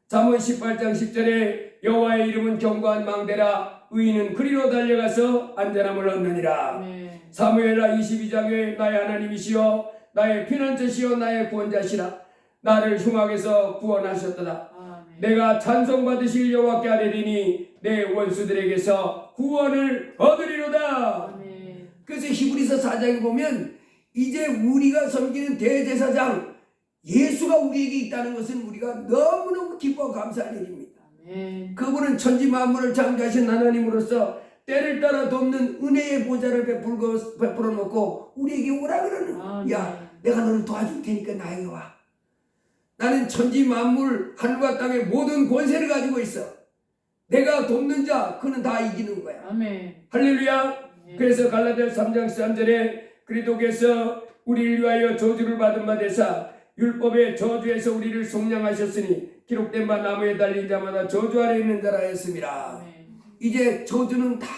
잠언 18장 10절에 여호와의 이름은 견고한 망대라 의인은 그리로 달려가서 안전함을 얻느니라. 아멘. 사무엘하 22장에 나의 하나님이시여 나의 피난처시여 나의 구원자시라 나를 흉악에서 구원하셨도다. 아멘. 내가 찬송받으실 여호와께 아뢰리니 내 원수들에게서 구원을 얻으리로다. 아멘. 그래서 히브리서 4장에 보면 이제 우리가 섬기는 대제사장 예수가 우리에게 있다는 것은 우리가 너무너무 기뻐 감사할 일입니다. 아멘. 그분은 천지 만물을 창조하신 하나님으로서 때를 따라 돕는 은혜의 보좌를 베풀어 놓고 우리에게 오라 그러는 거야. 야, 내가 너를 도와줄 테니까 나에게 와. 나는 천지 만물 하늘과 땅의 모든 권세를 가지고 있어. 내가 돕는 자 그는 다 이기는 거야. 아멘. 할렐루야. 아멘. 그래서 갈라디아서 3장 13절에 그리스도께서 우리를 위하여 저주를 받은 바 되사 율법의 저주에서 우리를 속량하셨으니 기록된 바 나무에 달린 자마다 저주 아래 있는 자라 했습니다. 아멘. 이제 저주는 다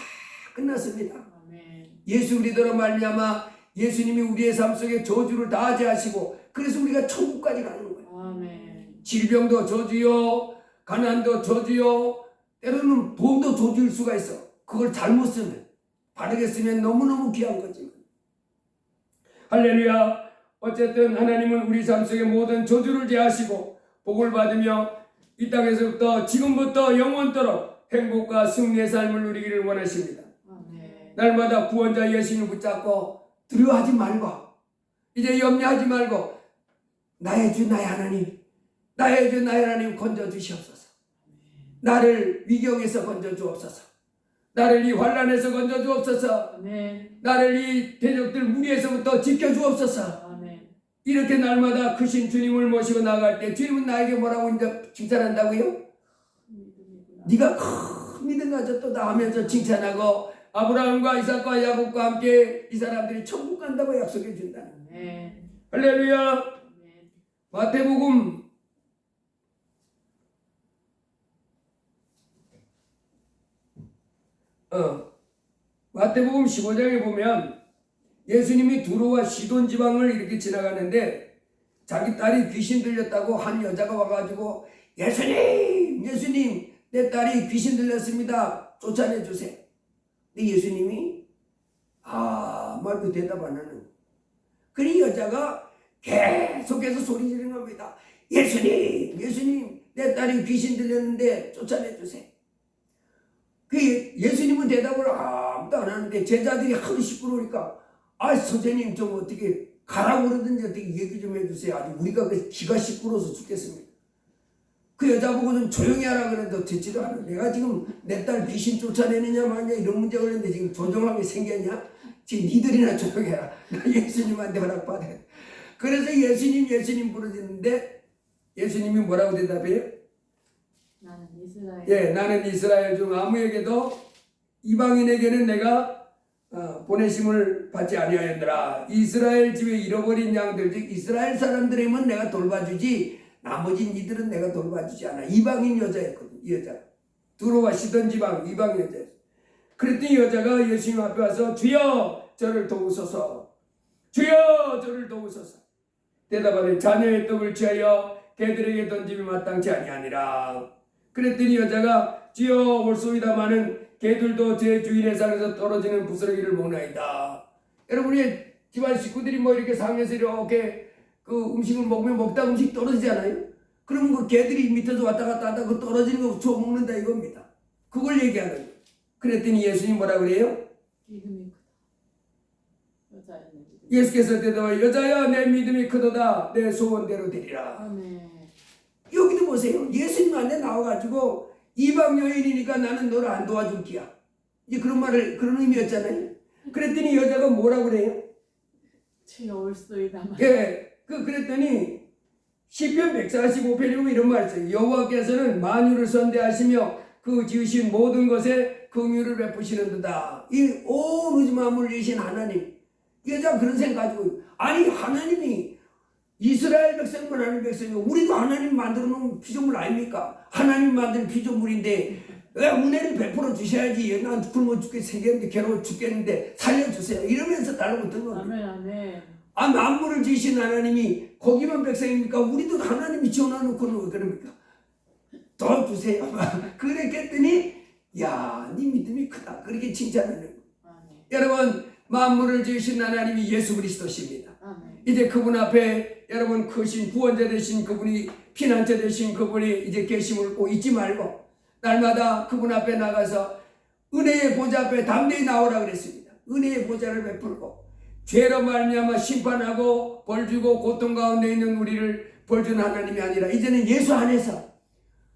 끝났습니다. 아멘. 예수 그리스도로 말미암아 예수님이 우리의 삶 속에 저주를 다 제하시고 그래서 우리가 천국까지 가는 거예요. 아멘. 질병도 저주요, 가난도 저주요, 때로는 돈도 저주일 수가 있어. 그걸 잘못 쓰면, 바르게 쓰면 너무너무 귀한 거지. 할렐루야. 어쨌든 하나님은 우리 삶 속에 모든 저주를 제하시고 복을 받으며 이 땅에서부터 지금부터 영원토록 행복과 승리의 삶을 누리기를 원하십니다. 아멘. 날마다 구원자 예수님을 붙잡고 두려워하지 말고 이제 염려하지 말고 나의 주 나의 하나님 나의 주 나의 하나님 건져주시옵소서. 나를 위경에서 건져주옵소서. 나를 이 환난에서 건져주옵소서. 아멘. 나를 이 대적들 무리에서부터 지켜주옵소서. 아멘. 이렇게 날마다 크신 주님을 모시고 나갈 때 주님은 나에게 뭐라고 이제 칭찬한다고요? 네가 큰 믿음 가졌다 하면서 칭찬하고 아브라함과 이삭과 야곱과 함께 이 사람들이 천국 간다고 약속해 준다는 거예요. 할렐루야. 마태복음 15장에 보면 예수님이 두로와 시돈 지방을 이렇게 지나가는데 자기 딸이 귀신 들렸다고 한 여자가 와가지고 예수님 내 딸이 귀신 들렸습니다. 쫓아내 주세요. 근데 예수님이 말도 대답 안 하는. 그리 여자가 계속해서 소리 지르는 겁니다. 예수님 내 딸이 귀신 들렸는데 쫓아내 주세요. 그 예수님은 대답을 아무도 안 하는데 제자들이 하도 시끄러우니까 선생님 좀 어떻게 가라고 그러든지 어떻게 얘기 좀 해주세요. 아주 우리가 귀가 시끄러워서 죽겠습니다. 그 여자 보고는 조용히 하라 그랬는데 듣지도 않아. 내가 지금 내 딸 귀신 쫓아내느냐 마냐 이런 문제가 있는데 지금 조종하게 생겼냐? 지금 니들이나 조용해라. 나 예수님한테 허락받아. 그래서 예수님 부르짖는데 예수님이 뭐라고 대답해요? 나는 이스라엘. 예, 나는 이스라엘 중 아무에게도 이방인에게는 내가 보내심을 받지 아니하였더라. 이스라엘 집에 잃어버린 양들 즉 이스라엘 사람들에게만 내가 돌봐주지 나머지 니들은 내가 돌봐주지 않아. 이방인 여자였거든. 이 여자 두로와 시돈 지방 이방인 여자였어. 그랬더니 여자가 예수님 앞에 와서 주여 저를 도우소서. 주여 저를 도우소서. 대답하되 자녀의 떡을 취하여 개들에게 던짐이 마땅치 아니하니라. 그랬더니 여자가 주여 올소이다마는 개들도 제 주인의 상에서 떨어지는 부스러기를 먹나이다. 여러분 우리 집안 식구들이 뭐 이렇게 상에서 이렇게 그 음식을 먹으면 먹다가 음식 떨어지잖아요. 그러면 그 개들이 밑에서 왔다 갔다 하다 그 떨어지는 거 주워 먹는다 이겁니다. 그걸 얘기하는 거예요. 그랬더니 예수님 뭐라 그래요? 믿음이 크다. 여자야 내 믿음. 예수께서 대답하여 여자야 내 믿음이 크도다 내 소원대로 되리라. 아멘. 여기도 보세요. 예수님한테 나와가지고 이방 여인이니까 나는 너를 안 도와줄 기야. 이제 그런 말을 그런 의미였잖아요. 그랬더니 여자가 뭐라 그래요? 주여 올소이다만. 예, 그랬더니 시편 145편이고 이런 말이 있어요. 여호와께서는 만유를 선대하시며 그 지으신 모든 것에 긍휼을 베푸시는도다. 이 온 우주 만물을 지으신 하나님. 여자가 그런 생각 가지고 아니 하나님이 이스라엘 백성만 하는 백성이 우리도 하나님 만들어 놓은 피조물 아닙니까? 하나님 만든 피조물인데 왜 은혜를 베풀어 주셔야지. 난 굶어 죽게 생겼는데 괴로워 죽겠는데 살려주세요. 이러면서 달라붙은 겁니다. 아멘 아멘. 아 만물을 지으신 하나님이 거기만 백성입니까? 우리도 하나님이 지어놔놓고는 왜 그럽니까? 더 주세요. 그랬더니 야, 네 믿음이 크다. 그렇게 칭찬하는 거예요. 아멘. 여러분 만물을 지으신 하나님이 예수 그리스도십니다. 아멘. 이제 그분 앞에 여러분 크신 구원자 되신 그분이 피난처 되신 그분이 이제 계심을 꼭 잊지 말고 날마다 그분 앞에 나가서 은혜의 보좌 앞에 담대히 나오라 그랬습니다. 은혜의 보좌를 베풀고 죄로 말미암아 심판하고 벌주고 고통 가운데 있는 우리를 벌주는 하나님이 아니라 이제는 예수 안에서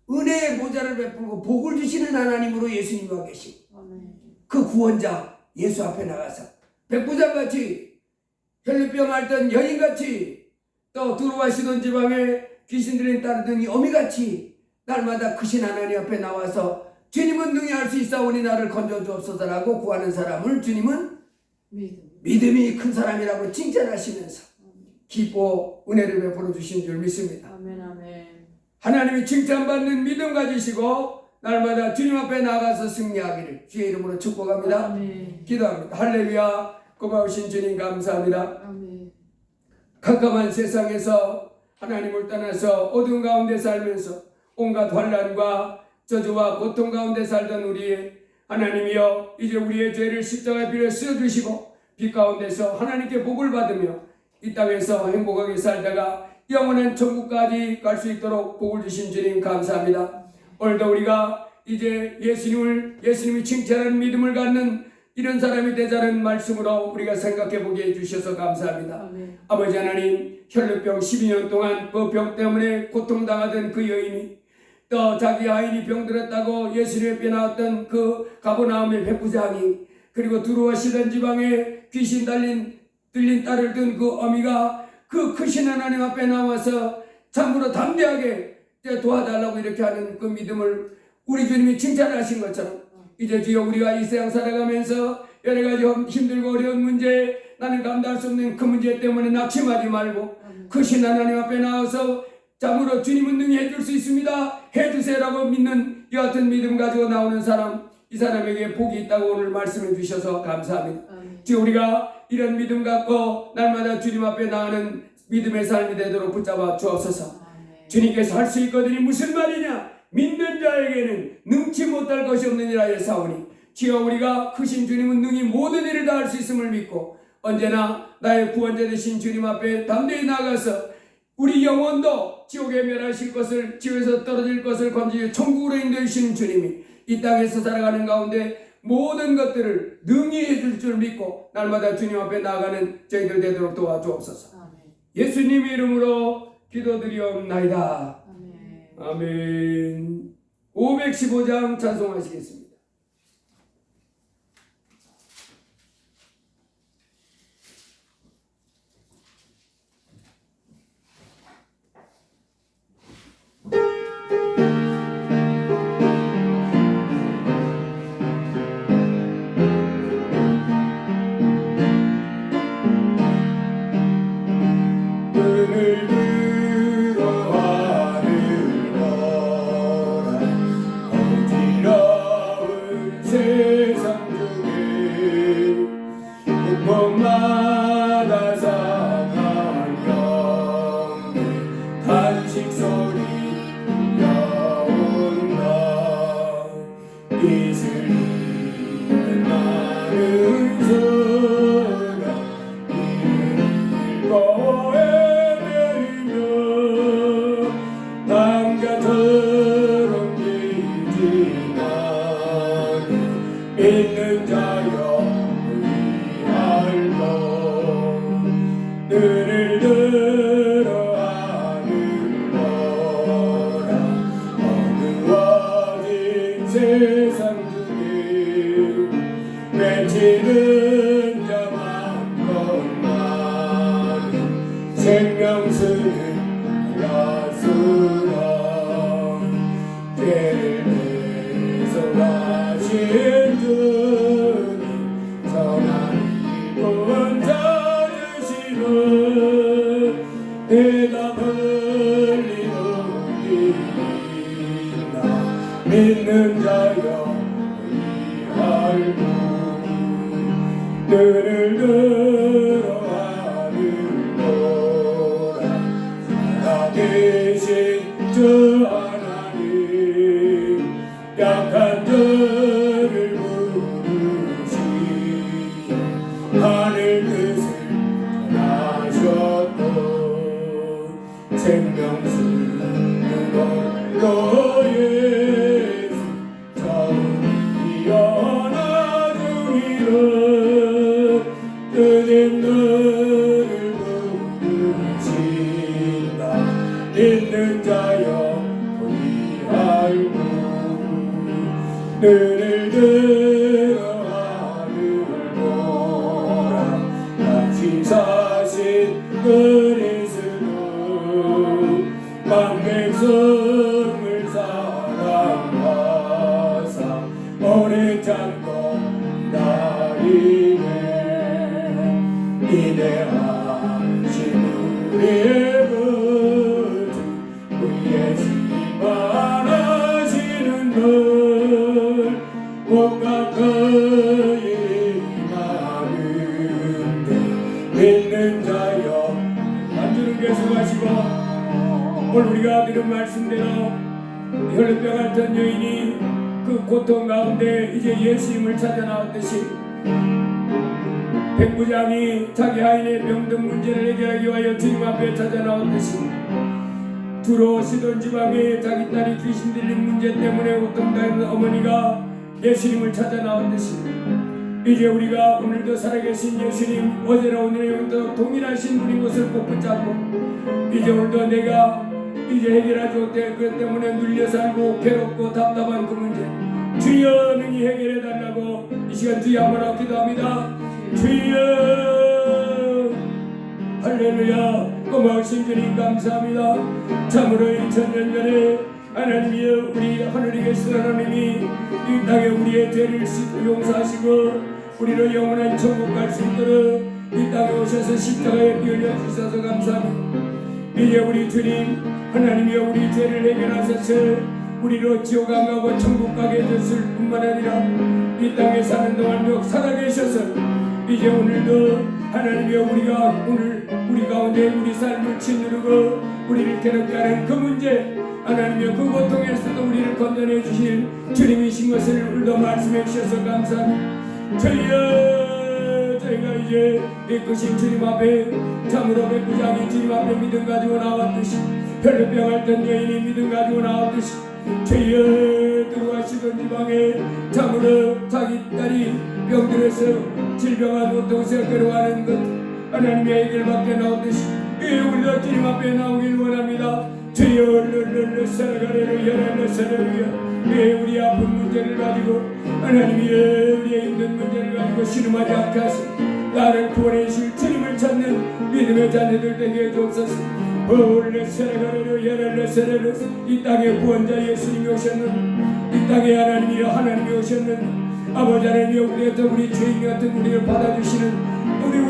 은혜의 보좌를 베풀고 복을 주시는 하나님으로 예수님이 와 계십니다. 아멘. 그 구원자 예수 앞에 나가서 백부장같이 혈루병 앓던 여인같이 또 두루와 시돈 지방에 귀신 들린 따르던 어미같이 날마다 크신 하나님 앞에 나와서 주님은 능히 할 수 있사오니 나를 건져 주옵소서라고 구하는 사람을 주님은 믿음이 큰 사람이라고 칭찬하시면서 기뻐 은혜를 베풀어 주신 줄 믿습니다. 아멘 아멘. 하나님이 칭찬받는 믿음 가지시고 날마다 주님 앞에 나가서 승리하기를 주의 이름으로 축복합니다. 아멘. 기도합니다. 할렐루야. 고마우신 주님 감사합니다. 아멘. 캄캄한 세상에서 하나님을 떠나서 어두운 가운데 살면서 온갖 환난과 저주와 고통 가운데 살던 우리 하나님이여 이제 우리의 죄를 십자가에 빌어 쓰어주시고 빛 가운데서 하나님께 복을 받으며 이 땅에서 행복하게 살다가 영원한 천국까지 갈 수 있도록 복을 주신 주님 감사합니다. 오늘도 우리가 이제 예수님이 칭찬하는 믿음을 갖는 이런 사람이 되자는 말씀으로 우리가 생각해 보게 해주셔서 감사합니다. 아멘. 아버지 하나님 혈루병 12년 동안 그 병 때문에 고통당하던 그 여인이 또 자기 아인이 병들었다고 예수님 앞에 나왔던 그 가버나움의 백부장이 그리고 두루와 시돈 지방에 귀신 들린 딸을 둔 그 어미가 그 크신 하나님 앞에 나와서 참으로 담대하게 도와달라고 이렇게 하는 그 믿음을 우리 주님이 칭찬하신 것처럼 이제 주여 우리가 이 세상 살아가면서 여러 가지 힘들고 어려운 문제 나는 감당할 수 없는 그 문제 때문에 낙심하지 말고 크신 하나님 앞에 나와서 참으로 주님은 능히 해줄 수 있습니다. 해주세요라고 믿는 이 같은 믿음 가지고 나오는 사람 이 사람에게 복이 있다고 오늘 말씀해 주셔서 감사합니다. 주여 우리가 이런 믿음 갖고 날마다 주님 앞에 나가는 믿음의 삶이 되도록 붙잡아 주옵소서. 주님께서 할 수 있거든이 무슨 말이냐? 믿는 자에게는 능치 못할 것이 없느니라 하사오니 주여 우리가 크신 주님은 능히 모든 일을 다 할 수 있음을 믿고 언제나 나의 구원자 되신 주님 앞에 담대히 나가서 우리 영혼도 지옥에 멸하실 것을 지옥에서 떨어질 것을 건지려 천국으로 인도해 주시는 주님이 이 땅에서 살아가는 가운데 모든 것들을 능히 해줄 줄 믿고 날마다 주님 앞에 나아가는 저희들 되도록 도와주옵소서. 예수님의 이름으로 기도드리옵나이다. 아멘. 515장 찬송하시겠습니다. 믿는 자여 의할고 너를 들어 하는거라 어느 어딘 세상 중에 외치는 자 많건만 생명 쓰는 야수라 죄를 대속하신 주님 선한 이분 찾으시는 대답을 이루리라 믿는 자여 의할고 너를 들어 하는도다 살아계신 주 하나님 약한 저를 부르시어 하늘 뜻을 전하셨고 생명 쓰는 홀로 예수 처음이여 나중이여 뜨는 너를 부르신다 믿는 자여 의할고 너를 들어 하늘보라 같이 사신 그리스도 만백성을 사랑하사 오래 참고 기다리네 이대하신 우리의 구주 우리의 심판하시는 널 뭔가 그의 많은데 믿는 자여 만주는 계속하시고 오늘 우리가 들은 말씀대로 혈루병 앓던 여인이 그 고통 가운데 이제 예수님을 찾아 나왔듯이 백부장이 자기 하인의 병든 문제를 해결하기 위하여 주님 앞에 찾아 나왔듯이 두로 시돈 지방에 자기 딸이 귀신 들린 문제 때문에 고통당하는 어머니가 예수님을 찾아 나왔듯이 이제 우리가 오늘도 살아계신 예수님 어제나 오늘도 동일하신 분인 것을 꼭 붙잡고 이제 오늘도 내가 이제 해결하지 못해 그 때문에 눌려 살고 괴롭고 답답한 그 문제 주여 능히 해결해 달라고 이 시간 주여 한번 기도합니다. 주여 할렐루야 고마우신 주님 감사합니다. 참으로 2000년 전에 하나님이여 우리 하늘에 계신 하나님이 이 땅에 우리의 죄를 용서하시고 우리로 영원한 천국 갈 수 있도록 이 땅에 오셔서 십자가에 피 흘려 주셔서 감사합니다. 이제 우리 주님 하나님이여 우리 죄를 해결하셔서 우리로 지옥 안 가고 천국 가게 해줬을 뿐만 아니라 이 땅에 사는 동안 쭉 살아계셔서 이제 오늘도 하나님이여 우리가 오늘 우리 가운데 우리 삶을 짓누르고 우리를 괴롭게 하는 그 문제 하나님이여 그 고통에서도 우리를 건져내 주실 주님이신 것을 오늘도 말씀해 주셔서 감사합니다. 저희가 이제 이끄신 주님 앞에 참으로 백부장이 주님 앞에 믿음 가지고 나왔듯이 혈루병 앓던 여인이 믿음 가지고 나왔듯이 주여 들어가시던 지방에 참으로 자기 딸이 병들어서 질병한 고통에서 괴로워하는 것 하나님의 해결밖에 나오듯이 우리도 주님 앞에 나오길 원합니다. 주여 르르르 살아가래로 열하나 살아루야 우리 아픈 문제를 가지고 하나님이 우리의 힘든 문제를 가지고 신음하지 않게 하시고 나를 구원해 주실 주님을 찾는 믿음의 자녀들 되게 해주옵소서. 올레 살아가래로 열하나 살아루 이 땅에 구원자 예수님이 오셨는 이 땅에 하나님이 오셨는 아버지 하나님이 우리 죄인 같은 우리를 받아주시는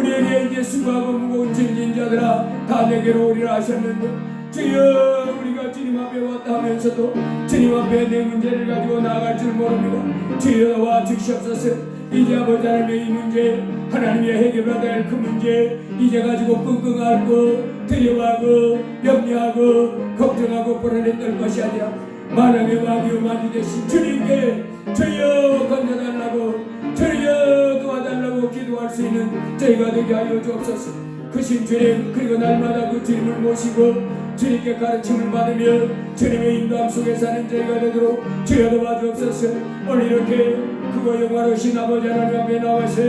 우리에게 이제 수고하고 무거운 짐진 자들아 다 내게로 오리라 하셨는데 주여 우리가 주님 앞에 왔다 하면서도 주님 앞에 내 문제를 가지고 나아갈 줄 모릅니다. 주여 와 주시옵소서. 이제 아버지 하나님의 이 문제 하나님이 해결받아야 할 그 문제 이제 가지고 끙끙 앓고 두려워하고 염려하고 걱정하고 불안했던 것이 아니라 만왕의 왕이요 만주 되신 주님께 주여 건져달라고 주여 도와달라고 기도할 수 있는 저희가 되게 하여 주옵소서. 크신 주님 그리고 날마다 그 주님을 모시고 주님께 가르침을 받으며 주님의 인도함 속에 사는 저희가 되도록 주여 도와주옵소서. 오늘 이렇게 크고 영화로우신 아버지 하나님 앞에 나와서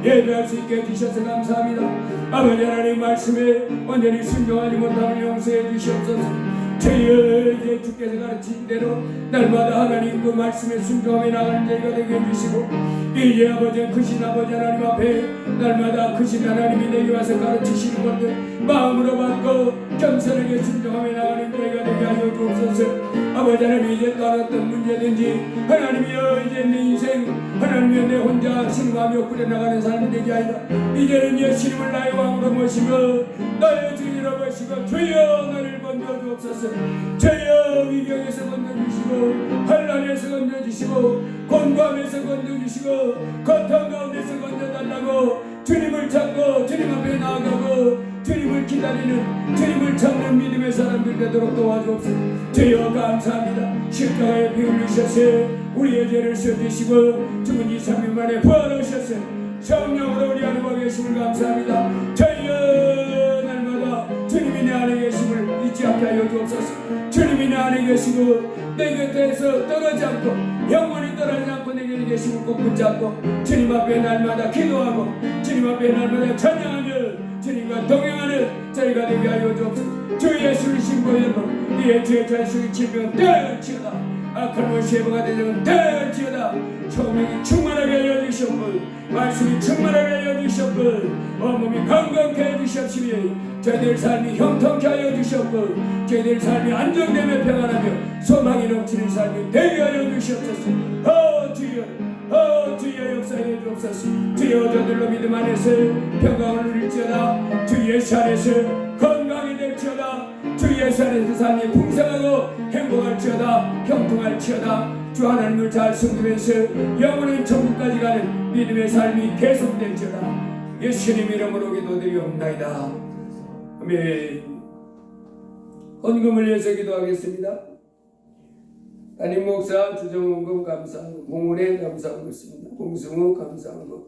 예배할 수 있게 해주셔서 감사합니다. 아버지 하나님 말씀에 온전히 순종하지 못함을 용서해 주시옵소서. 주여 이제 주께서 가르친 대로 날마다 하나님 그 말씀에 순종하며 나가는 저희가 되게 해주시고 이제 아버지 크신 아버지 하나님 앞에 날마다 크신 하나님이 내게 와서 가르치시는 것들 마음으로 받고 겸손하게 순종하며 나가는 저희가 되게 하여 주옵소서. 아버지 하나님 이제 또 어떤 문제든지 하나님이여 이제 내 인생 하나님이여 내 혼자 신음하며 꾸려나가는 삶이 되게 하리라. 이제는 예수님을 나의 왕으로 모시고 나의 주인으로 모시고 주여 나를 건져 주옵소서. 주여 위경에서 건져주시고 환난에서 건져주시고 곤고함에서 건져주시고 고통 가운데서 건져달라고 주님을 찾고 주님 앞에 나아가고 주님을 기다리는 주님을 찾는 믿음의 사람들 되도록 도와주옵소서. 주여 감사합니다. 십자가에 피 흘리셔서 우리의 죄를 씻으시고 죽은 지 3일 만에 부활하셨어. 성령으로 우리 안에 와 계심을 감사합니다. 주여 날마다 주님이 내 안에 계심을 잊지 않게 하여 주옵소서. 주님이 내 안에 계시고 내 곁에서 떠나지 않고 영원히 떠나지 않고 내 곁에 계심을 꼭 붙잡고 주님 앞에 날마다 기도하고 주님 앞에 날마다 찬양하며 주님과 동행하는 저희가 되게 하여 주옵소서. 주 예수를 신고하여 이에 주의 자식의 질병은 떼어지어다. 악한 원수의 보가 되는 떼어지어다. 성령이 충만하게 하여 주시옵고 말씀이 충만하게 하여 주시옵고 온몸이 건강케 하여 주시옵시며 저희들 삶이 형통케 하여 주시옵고 저희들 삶이 안정되며 평안하며 소망이 넘치는 삶이 되게 하여 주시옵소서. 주여 역사해 주옵소서. 주여 저들로 믿음 안에서 평강을 누릴지어다. 주 예수 안에서 건강이 될지어다. 주 예수 안에서 삶이 풍성하고 행복할지어다. 형통할지어다. 주 하나님을 잘 섬기면서 영원한 천국까지 가는 믿음의 삶이 계속될지어다. 예수님 이름으로 기도드리옵나이다. 아멘. 헌금을 위해서 기도하겠습니다. 담임 목사 주정원금 감사헌금, 홍은혜 감사헌금 있습니다. 홍승우 감사헌금,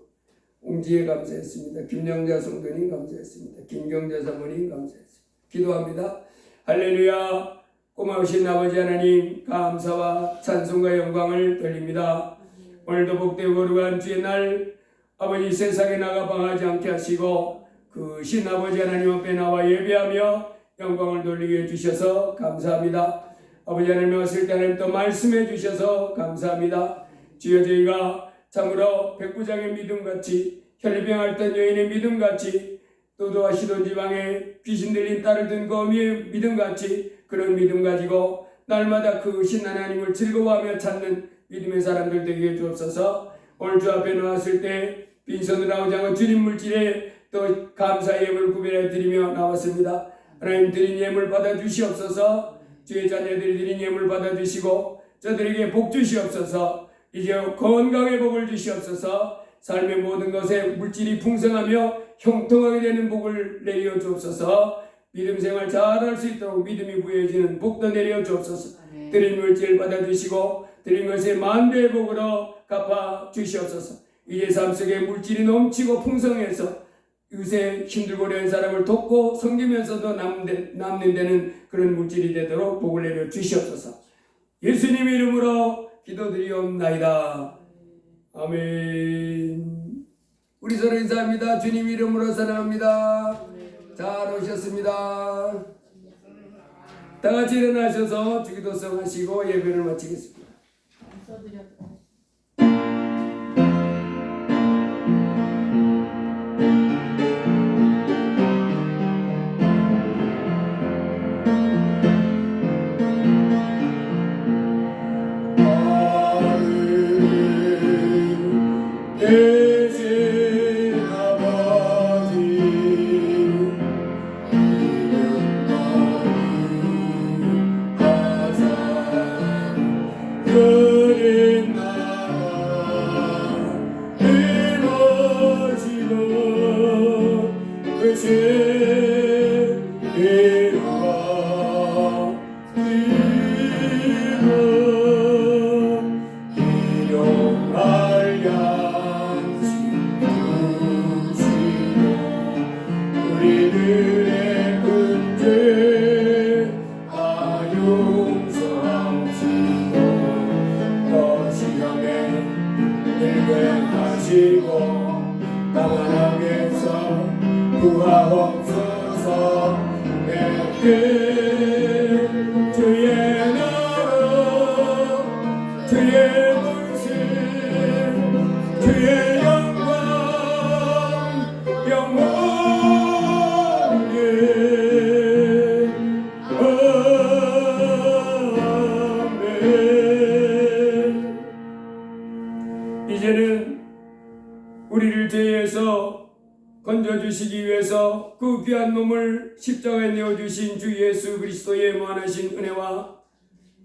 옹지혜 감사했습니다. 김영자 성도님 감사했습니다. 김경자 사모님 감사했습니다. 기도합니다. 할렐루야. 고마우신 아버지 하나님 감사와 찬송과 영광을 돌립니다. 오늘도 복되고 거룩한 주의 날 아버지 세상에 나가 방하지 않게 하시고 그 신 아버지 하나님 앞에 나와 예배하며 영광을 돌리게 해주셔서 감사합니다. 아버지 하나님 왔을 때 하나님 또 말씀해 주셔서 감사합니다. 주여 저희가 참으로 백부장의 믿음같이 혈리병 앓던 여인의 믿음같이 또도하시던 지방에 귀신 들린 딸을 둔 거미의 믿음같이 그런 믿음 가지고 날마다 그 신 하나님을 즐거워하며 찾는 믿음의 사람들 되게 해주옵소서. 오늘 주 앞에 나왔을 때 빈손으로 나오지 않고 주님 물질에 또 감사의 예물을 구별해 드리며 나왔습니다. 하나님 드린 예물 받아 주시옵소서. 주의 자녀들이 드린 예물 받아 주시고 저들에게 복 주시옵소서. 이제 건강의 복을 주시옵소서. 삶의 모든 것에 물질이 풍성하며 형통하게 되는 복을 내려 주옵소서. 믿음 생활 잘할 수 있도록 믿음이 부여해지는 복도 내려 주옵소서. 드린 물질 받아 주시고 드린 것의 만배의 복으로 갚아 주시옵소서. 이제 삶 속에 물질이 넘치고 풍성해서 요새 힘들고 어려운 사람을 돕고 섬기면서도 남는 데는 그런 물질이 되도록 복을 내려 주시옵소서. 예수님 이름으로 기도드리옵나이다. 아멘. 우리 서로 인사합니다. 주님 이름으로 사랑합니다. 잘 오셨습니다. 다 같이 일어나셔서 주기도성 하시고 예배를 마치겠습니다. 주시고 나만하게서 구하옵소서. 내게 주의 나라 주의 본심 주의 영광 영원히 아멘. 이제는 우리를 죄에서 건져주시기 위해서 그 귀한 몸을 십자가에 내어주신 주 예수 그리스도의 무한하신 은혜와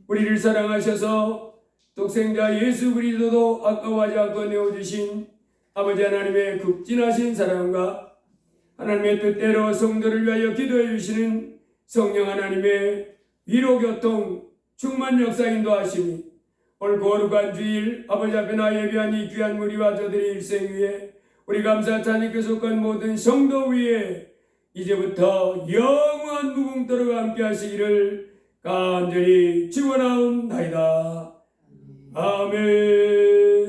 우리를 사랑하셔서 독생자 예수 그리스도도 아까워하지 않고 내어주신 아버지 하나님의 극진하신 사랑과 하나님의 뜻대로 성도를 위하여 기도해 주시는 성령 하나님의 위로교통 충만 역사 인도하시니 오늘 거룩한 주일 아버지 앞에 나 예비한 이 귀한 무리와 저들의 일생 위에 우리 감사 찬양께 속한 모든 성도 위에 이제부터 영원한 무궁토록 함께 하시기를 간절히 축원하옵나이다. 아멘.